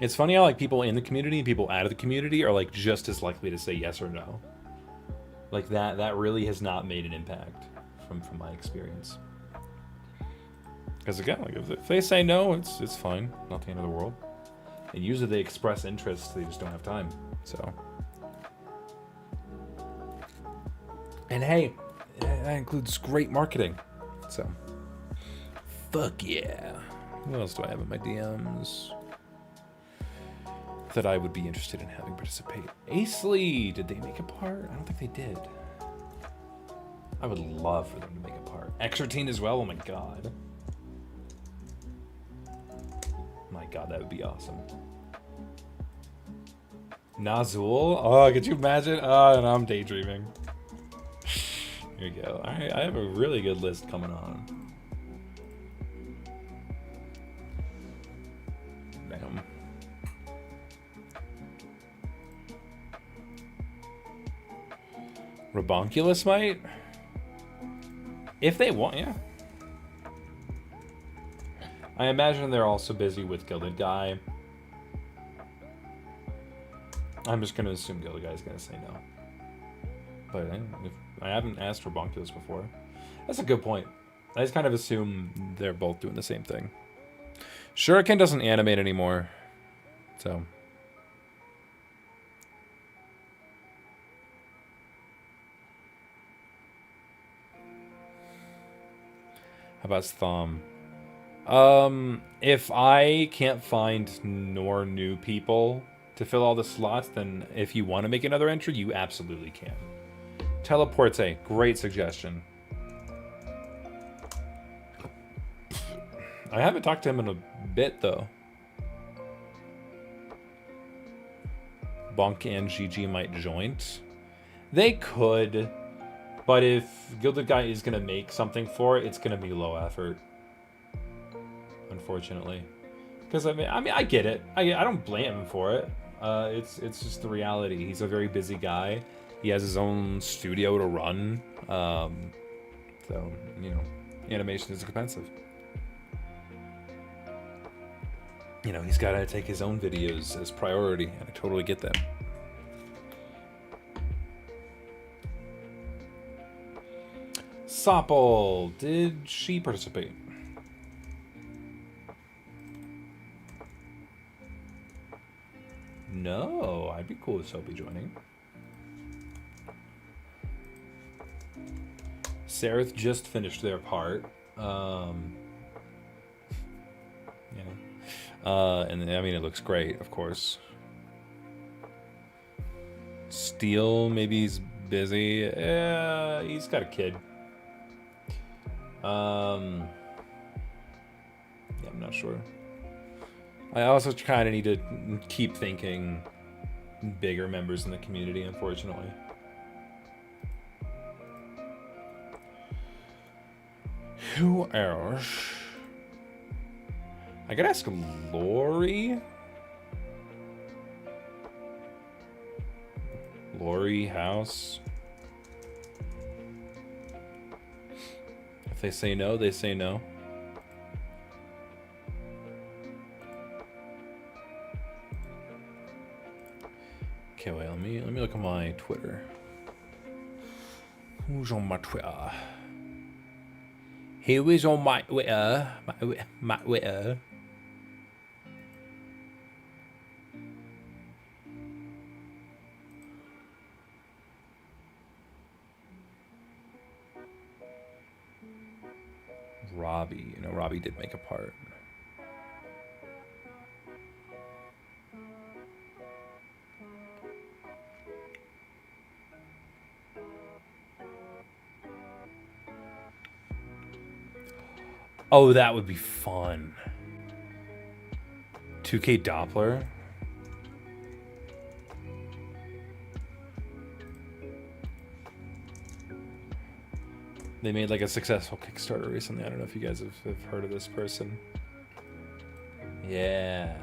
It's funny how like people in the community and people out of the community are like just as likely to say yes or no. Like that really has not made an impact from my experience. Because again, like if they say no, it's fine, not the end of the world. And usually they express interest, they just don't have time. So, and hey, that includes great marketing. So, fuck yeah. What else do I have in my DMs that I would be interested in having participate? Acely, did they make a part? I don't think they did. I would love for them to make a part. Exertine as well, oh my god. My god, that would be awesome. Nazul? Oh, could you imagine? Oh, no, I'm daydreaming. Here you go. Alright, I have a really good list coming on. Damn. Rabonculus might? If they want, yeah. I imagine they're also busy with Gilded Guy. I'm just gonna assume Gilded Guy's gonna say no. But if I haven't asked for Bonkulus before. That's a good point. I just kind of assume they're both doing the same thing. Shuriken doesn't animate anymore. So. How about Thom? If I can't find more new people to fill all the slots, then if you want to make another entry, you absolutely can. Teleporte, great suggestion. I haven't talked to him in a bit, though. Bonk and GG might joint. They could, but if Gilded Guy is going to make something for it, it's going to be low effort. Unfortunately. Because, I mean, I get it. I don't blame him for it. It's just the reality. He's a very busy guy. He has his own studio to run. So, you know, animation is expensive. You know, he's got to take his own videos as priority, and I totally get that. Sopple, did she participate? No, I'd be cool with Soapy joining. Sereth just finished their part. And I mean, it looks great, of course. Steel, maybe he's busy. He's got a kid. Yeah, I'm not sure. I also kind of need to keep thinking bigger members in the community, unfortunately. Who else? I could ask Lori. Lori House. If they say no, they say no. Okay, wait, let me look at my Twitter. Who's on my Twitter? Who is on my Twitter? My Twitter. Robbie. You know, Robbie did make a part. Oh, that would be fun. 2K Doppler. They made like a successful Kickstarter recently. I don't know if you guys have heard of this person. Yeah.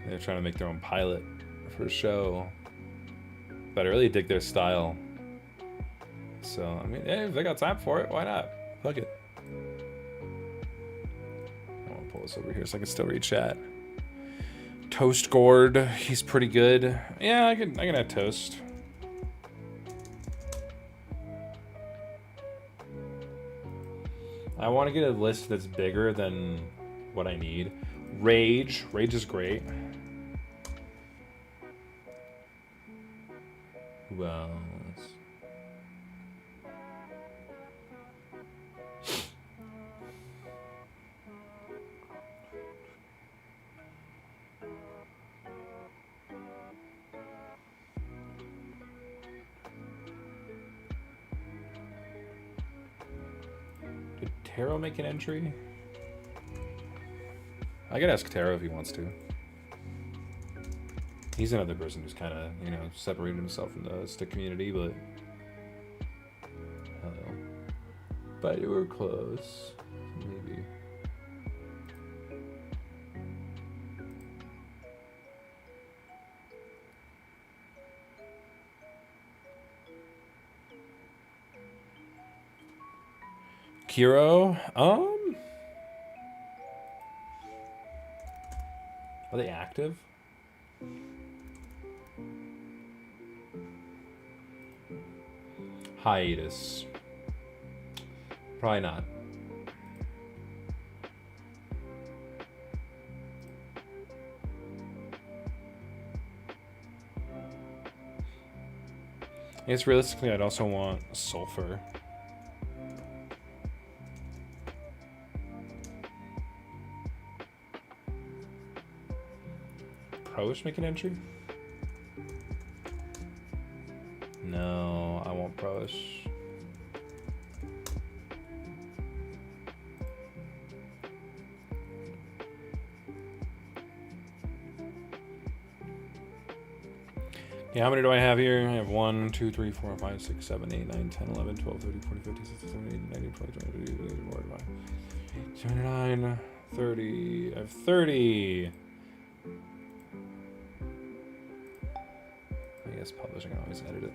They're trying to make their own pilot for a show. But I really dig their style. So, I mean, hey, if they got time for it, why not? Fuck it. I want to pull this over here so I can still read chat. Toast Gourd, he's pretty good. Yeah, I can add Toast. I want to get a list that's bigger than what I need. Rage. Rage is great. Who else? Did Taro make an entry? I could ask Taro if he wants to. He's another person who's kind of, you know, separated himself from the stick community, but... Hello. But you were close. Maybe. Kiro? Are they active? Hiatus. Probably not. I guess realistically I'd also want sulfur. Proish make an entry? No, I want Proish. Yeah, how many do I have here? I have 1, 2, 3, 4, 5, 6, 7, 8, 9, 10, 11, 12, 13, 14, 15, 16, 17, 18, 19, 20, 21, 22, 29, 30. I have 30. I guess publishing, I can always edit it.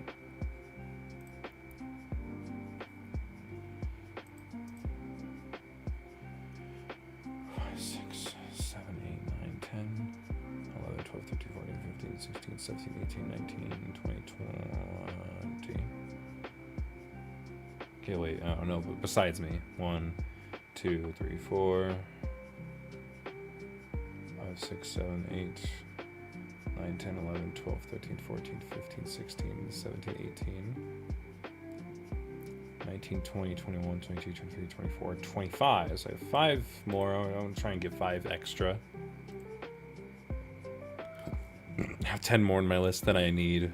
Five, 6, 7, 8, 9, 10, 11, 12, 13, 14, 15, 16, 17, 18, 19, 20, 20. Okay, wait, oh no, but besides me. 1, 2, 3, 4, 5, 6, 7, 8, 9, 10, 11, 12, 13, 14, 15, 16, 17, 18, 19, 20, 21, 22, 23, 24, 25. So I have 5 more. I'm going to try and get 5 extra. I have 10 more in my list than I need.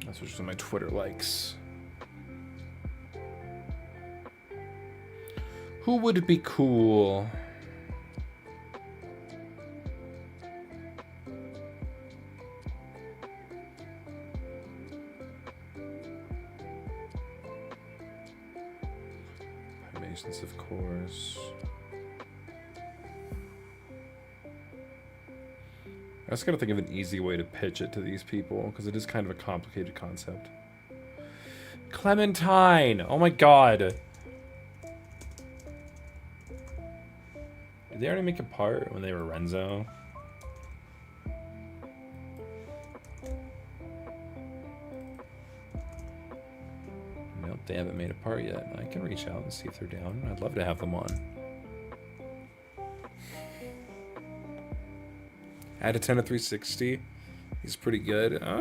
That's which is my Twitter likes. Who would be cool? Masons, of course. I just gotta think of an easy way to pitch it to these people, because it is kind of a complicated concept. Clementine! Oh my god! Did they already make a part when they were Renzo? Nope, they haven't made a part yet. I can reach out and see if they're down. I'd love to have them on. Add a 10 to 360. He's pretty good. I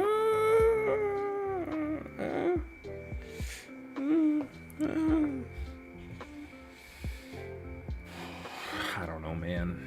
don't know, man.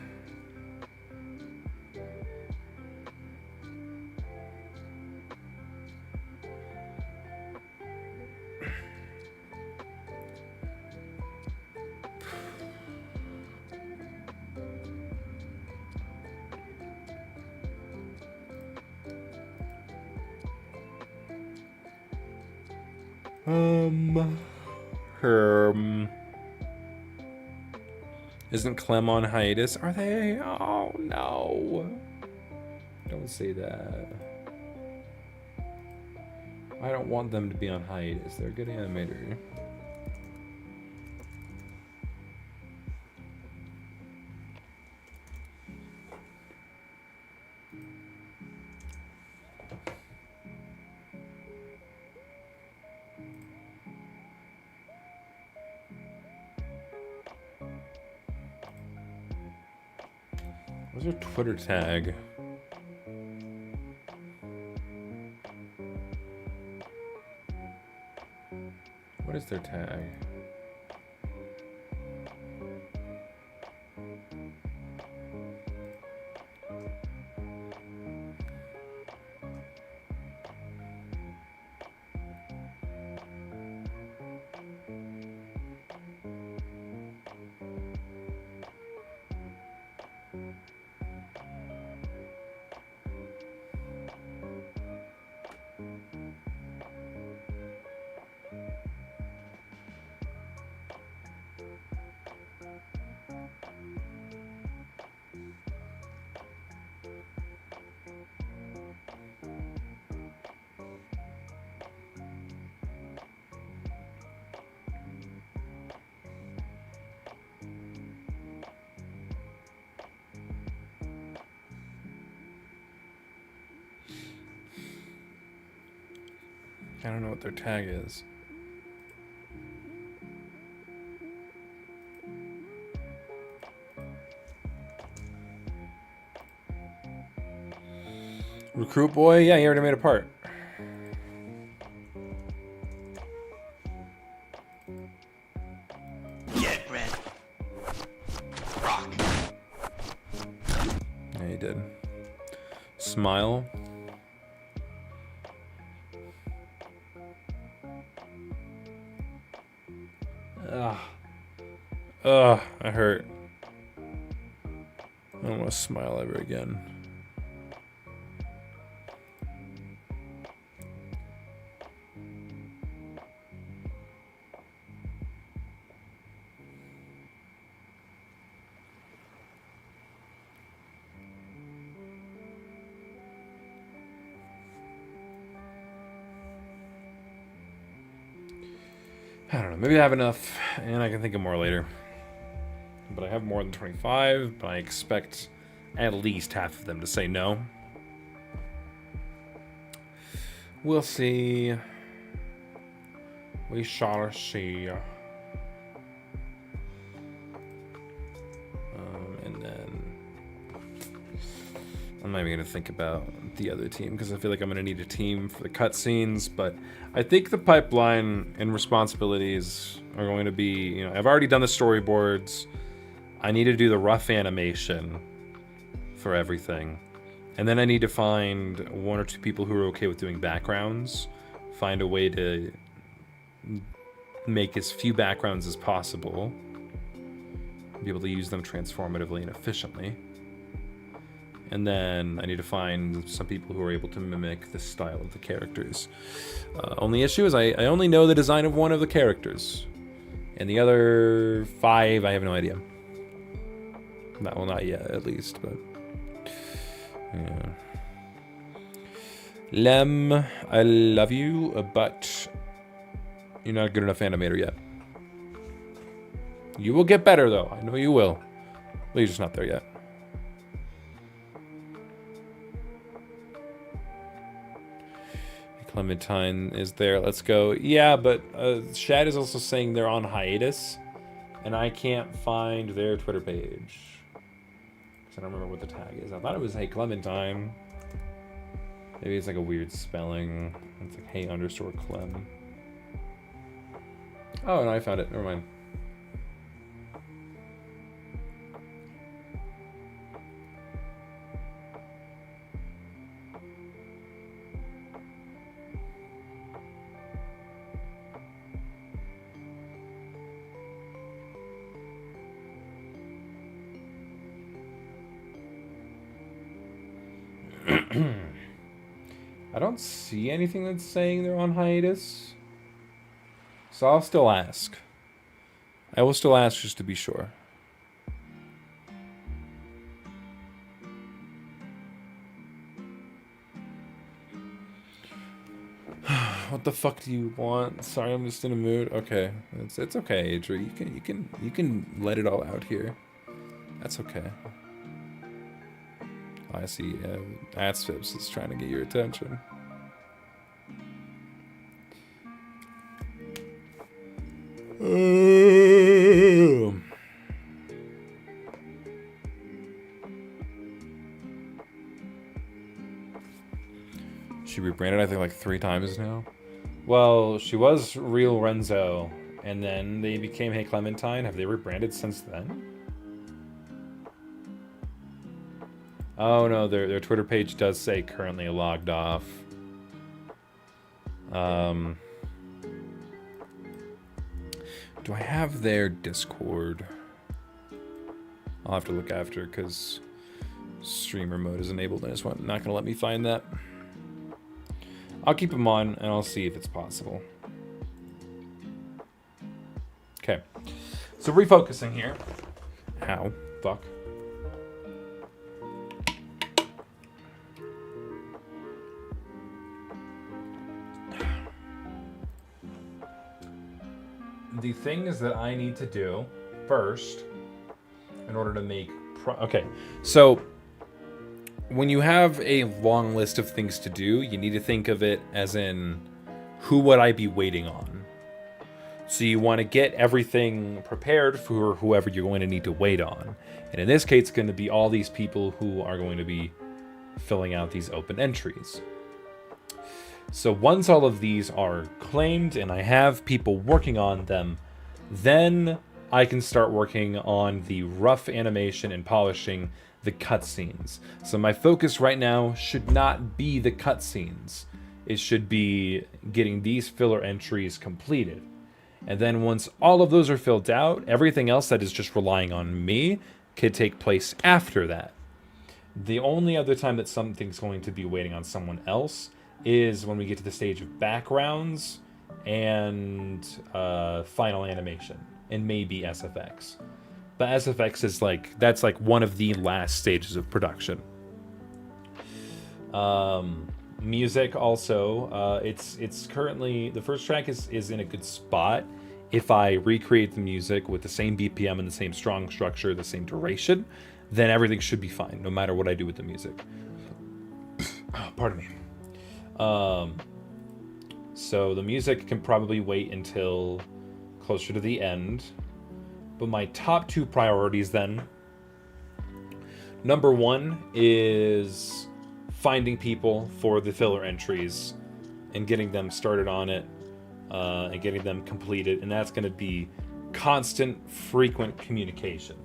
Isn't Clem on hiatus? Are they? Oh, no. Don't say that. I don't want them to be on hiatus. They're a good animator. What's their Twitter tag? What is their tag? I don't know what their tag is. Recruit boy? Yeah, he already made a part. Get red. Rock. Yeah, he did. Smile. Ugh, I hurt. I don't want to smile ever again. I don't know. Maybe I have enough, and I can think of more later. But I have more than 25, but I expect at least half of them to say no. We'll see. We shall see. And then I'm not even going to think about the other team because I feel like I'm going to need a team for the cutscenes. But I think the pipeline and responsibilities are going to be, you know, I've already done the storyboards. I need to do the rough animation for everything. And then I need to find one or two people who are okay with doing backgrounds. Find a way to make as few backgrounds as possible. Be able to use them transformatively and efficiently. And then I need to find some people who are able to mimic the style of the characters. Only issue is I only know the design of one of the characters. And the other 5, I have no idea. Well, not yet, at least, but... yeah. Lem, I love you, but you're not a good enough animator yet. You will get better, though. I know you will. Well, you're just not there yet. Clementine is there. Let's go. Yeah, but Shad is also saying they're on hiatus, and I can't find their Twitter page. I don't remember what the tag is. I thought it was Hey Clementine. Maybe it's like a weird spelling. It's like Hey_Clem. Oh, no, I found it. Never mind. I don't see anything that's saying they're on hiatus. So I'll still ask. I will still ask just to be sure. What the fuck do you want? Sorry, I'm just in a mood. Okay, it's okay, Adri. You can let it all out here. That's okay. I see. Adsfips is trying to get your attention. She rebranded, I think, like 3 times now. Well, she was Real Renzo, and then they became Hey Clementine. Have they rebranded since then? Oh no, their Twitter page does say currently logged off. Do I have their Discord? I'll have to look after because streamer mode is enabled and it's not going to let me find that. I'll keep them on and I'll see if it's possible. Okay. So refocusing here. Ow. Fuck. The things that I need to do first in order to make... Okay. So... when you have a long list of things to do, you need to think of it as in, who would I be waiting on? So you want to get everything prepared for whoever you're going to need to wait on. And in this case, it's going to be all these people who are going to be filling out these open entries. So once all of these are claimed and I have people working on them, then I can start working on the rough animation and polishing the cutscenes. So my focus right now should not be the cutscenes. It should be getting these filler entries completed. And then once all of those are filled out, everything else that is just relying on me could take place after that. The only other time that something's going to be waiting on someone else is when we get to the stage of backgrounds and final animation, and maybe SFX. But SFX is that's one of the last stages of production. Music also, it's currently, the first track is in a good spot. If I recreate the music with the same BPM and the same strong structure, the same duration, then everything should be fine, no matter what I do with the music. Pardon me. So the music can probably wait until closer to the end. But my top 2 priorities then, number 1 is finding people for the filler entries and getting them started on it and getting them completed. And that's going to be constant, frequent communication.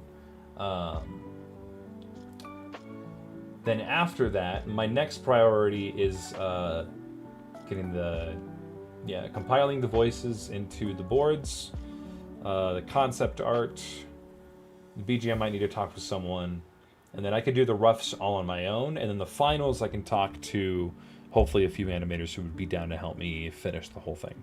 Then after that, my next priority is getting compiling the voices into the boards. The concept art, the BGM might need to talk to someone, and then I could do the roughs all on my own, and then the finals I can talk to hopefully a few animators who would be down to help me finish the whole thing.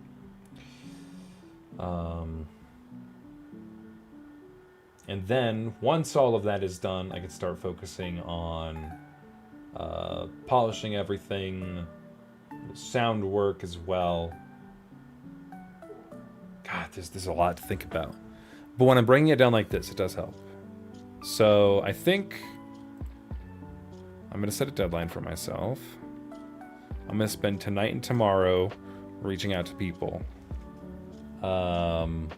And then once all of that is done, I can start focusing on polishing everything, the sound work as well. God, there's a lot to think about. But when I'm bringing it down like this, it does help. So I think I'm going to set a deadline for myself. I'm going to spend tonight and tomorrow reaching out to people. I don't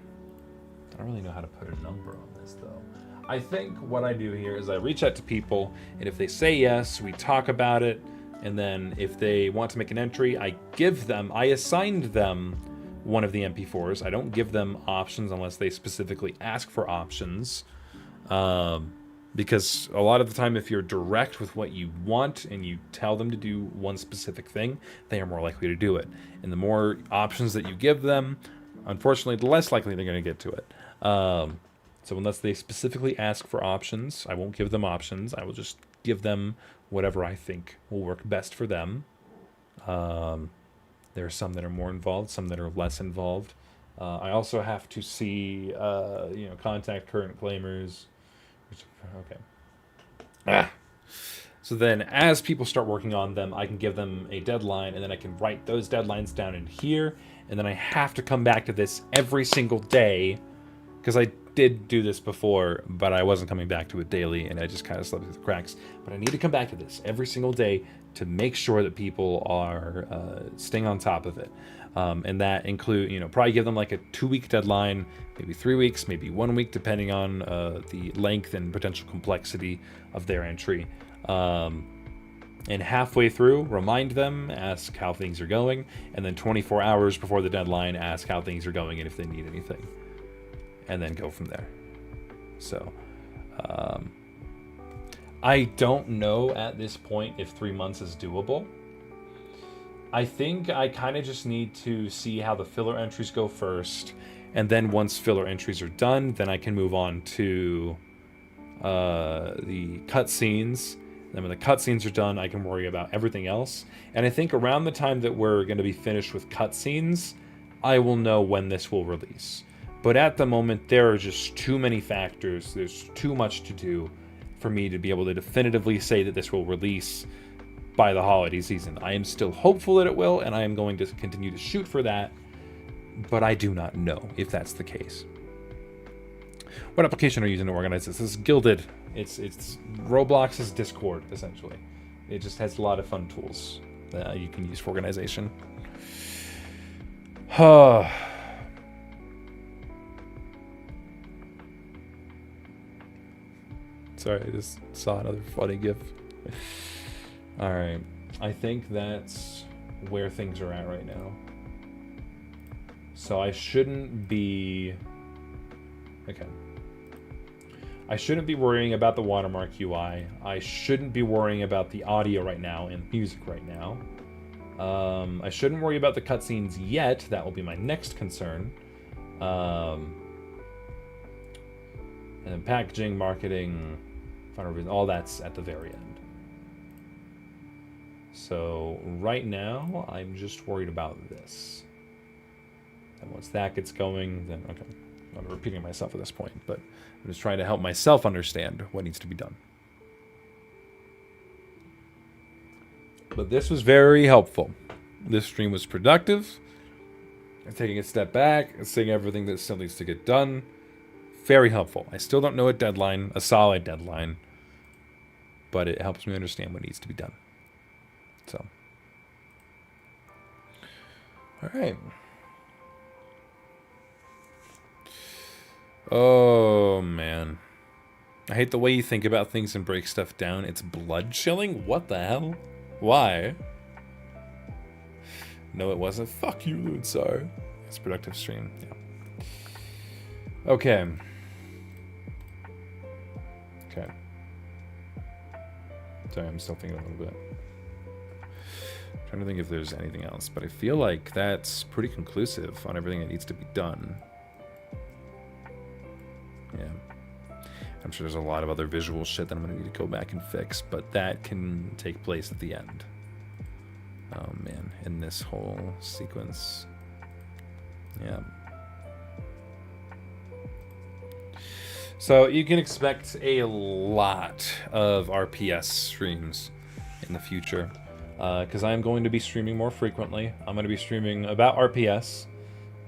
really know how to put a number on this, though. I think what I do here is I reach out to people, and if they say yes, we talk about it. And then if they want to make an entry, I assigned them one of the MP4s. I don't give them options unless they specifically ask for options. Because a lot of the time, if you're direct with what you want and you tell them to do one specific thing, they are more likely to do it. And the more options that you give them, unfortunately, the less likely they're going to get to it. So unless they specifically ask for options, I won't give them options. I will just give them whatever I think will work best for them. There are some that are more involved, some that are less involved. I also have to see, contact current claimers. Okay. So So then as people start working on them, I can give them a deadline, and then I can write those deadlines down in here, and then I have to come back to this every single day, because I did do this before, but I wasn't coming back to it daily, and I just kind of slipped through the cracks. But I need to come back to this every single day to make sure that people are staying on top of it. And that include, probably give them like a 2-week deadline, maybe 3 weeks, maybe 1 week, depending on the length and potential complexity of their entry. And halfway through, remind them, ask how things are going, and then 24 hours before the deadline, ask how things are going and if they need anything. And then go from there. So, I don't know at this point if 3 months is doable. I think I kind of just need to see how the filler entries go first, and then once filler entries are done, then I can move on to the cutscenes. Then when the cutscenes are done, I can worry about everything else. And I think around the time that we're going to be finished with cutscenes, I will know when this will release. But at the moment, there are just too many factors. There's too much to do for me to be able to definitively say that this will release by the holiday season. I am still hopeful that it will, and I am going to continue to shoot for that, but I do not know if that's the case. What application are you using to organize this? This is Gilded. It's Roblox's Discord, essentially. It just has a lot of fun tools that you can use for organization. Sorry, I just saw another funny GIF. Alright, I think that's where things are at right now. So I shouldn't be... Okay. I shouldn't be worrying about the watermark UI. I shouldn't be worrying about the audio right now and music right now. I shouldn't worry about the cutscenes yet. That will be my next concern. And then packaging, marketing, all that's at the very end. So right now, I'm just worried about this. And once that gets going, then okay. I'm repeating myself at this point, but I'm just trying to help myself understand what needs to be done. But this was very helpful. This stream was productive. I'm taking a step back and seeing everything that still needs to get done. Very helpful. I still don't know a deadline, a solid deadline, but it helps me understand what needs to be done. So, all right. Oh, man. I hate the way you think about things and break stuff down. It's blood chilling? What the hell? Why? No, it wasn't. Fuck you, Lunsar. It's a productive stream. Yeah. Okay. Okay. Sorry, I'm still thinking a little bit. I'm trying to think if there's anything else, but I feel like that's pretty conclusive on everything that needs to be done. Yeah. I'm sure there's a lot of other visual shit that I'm going to need to go back and fix, but that can take place at the end. Oh, man. In this whole sequence. Yeah. So you can expect a lot of RPS streams in the future, because I'm going to be streaming more frequently. I'm going to be streaming about RPS,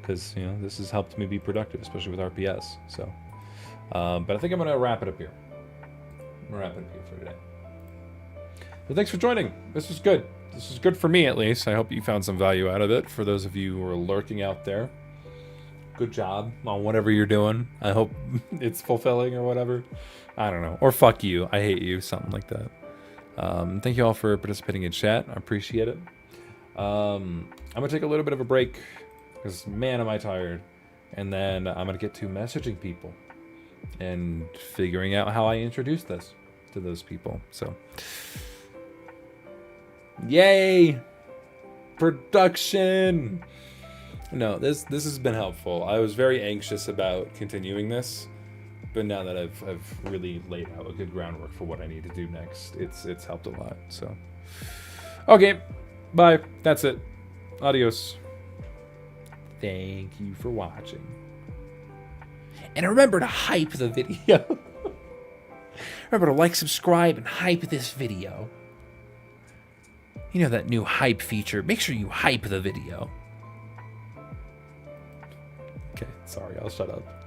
because, this has helped me be productive, especially with RPS, so... but I think I'm going to wrap it up here. I'm going to wrap it up here for today. But thanks for joining. This was good. This was good for me, at least. I hope you found some value out of it. For those of you who are lurking out there, good job on whatever you're doing. I hope it's fulfilling or whatever. I don't know. Or fuck you. I hate you. Something like that. Thank you all for participating in chat. I appreciate it. I'm going to take a little bit of a break because, man, am I tired. And then I'm going to get to messaging people and figuring out how I introduce this to those people. So, yay! Production! No, this has been helpful. I was very anxious about continuing this, but now that I've really laid out a good groundwork for what I need to do next, it's helped a lot. So, okay, bye. That's it. Adios. Thank you for watching. And remember to hype the video. Remember to like, subscribe, and hype this video. You know that new hype feature. Make sure you hype the video. Okay, sorry, I'll shut up.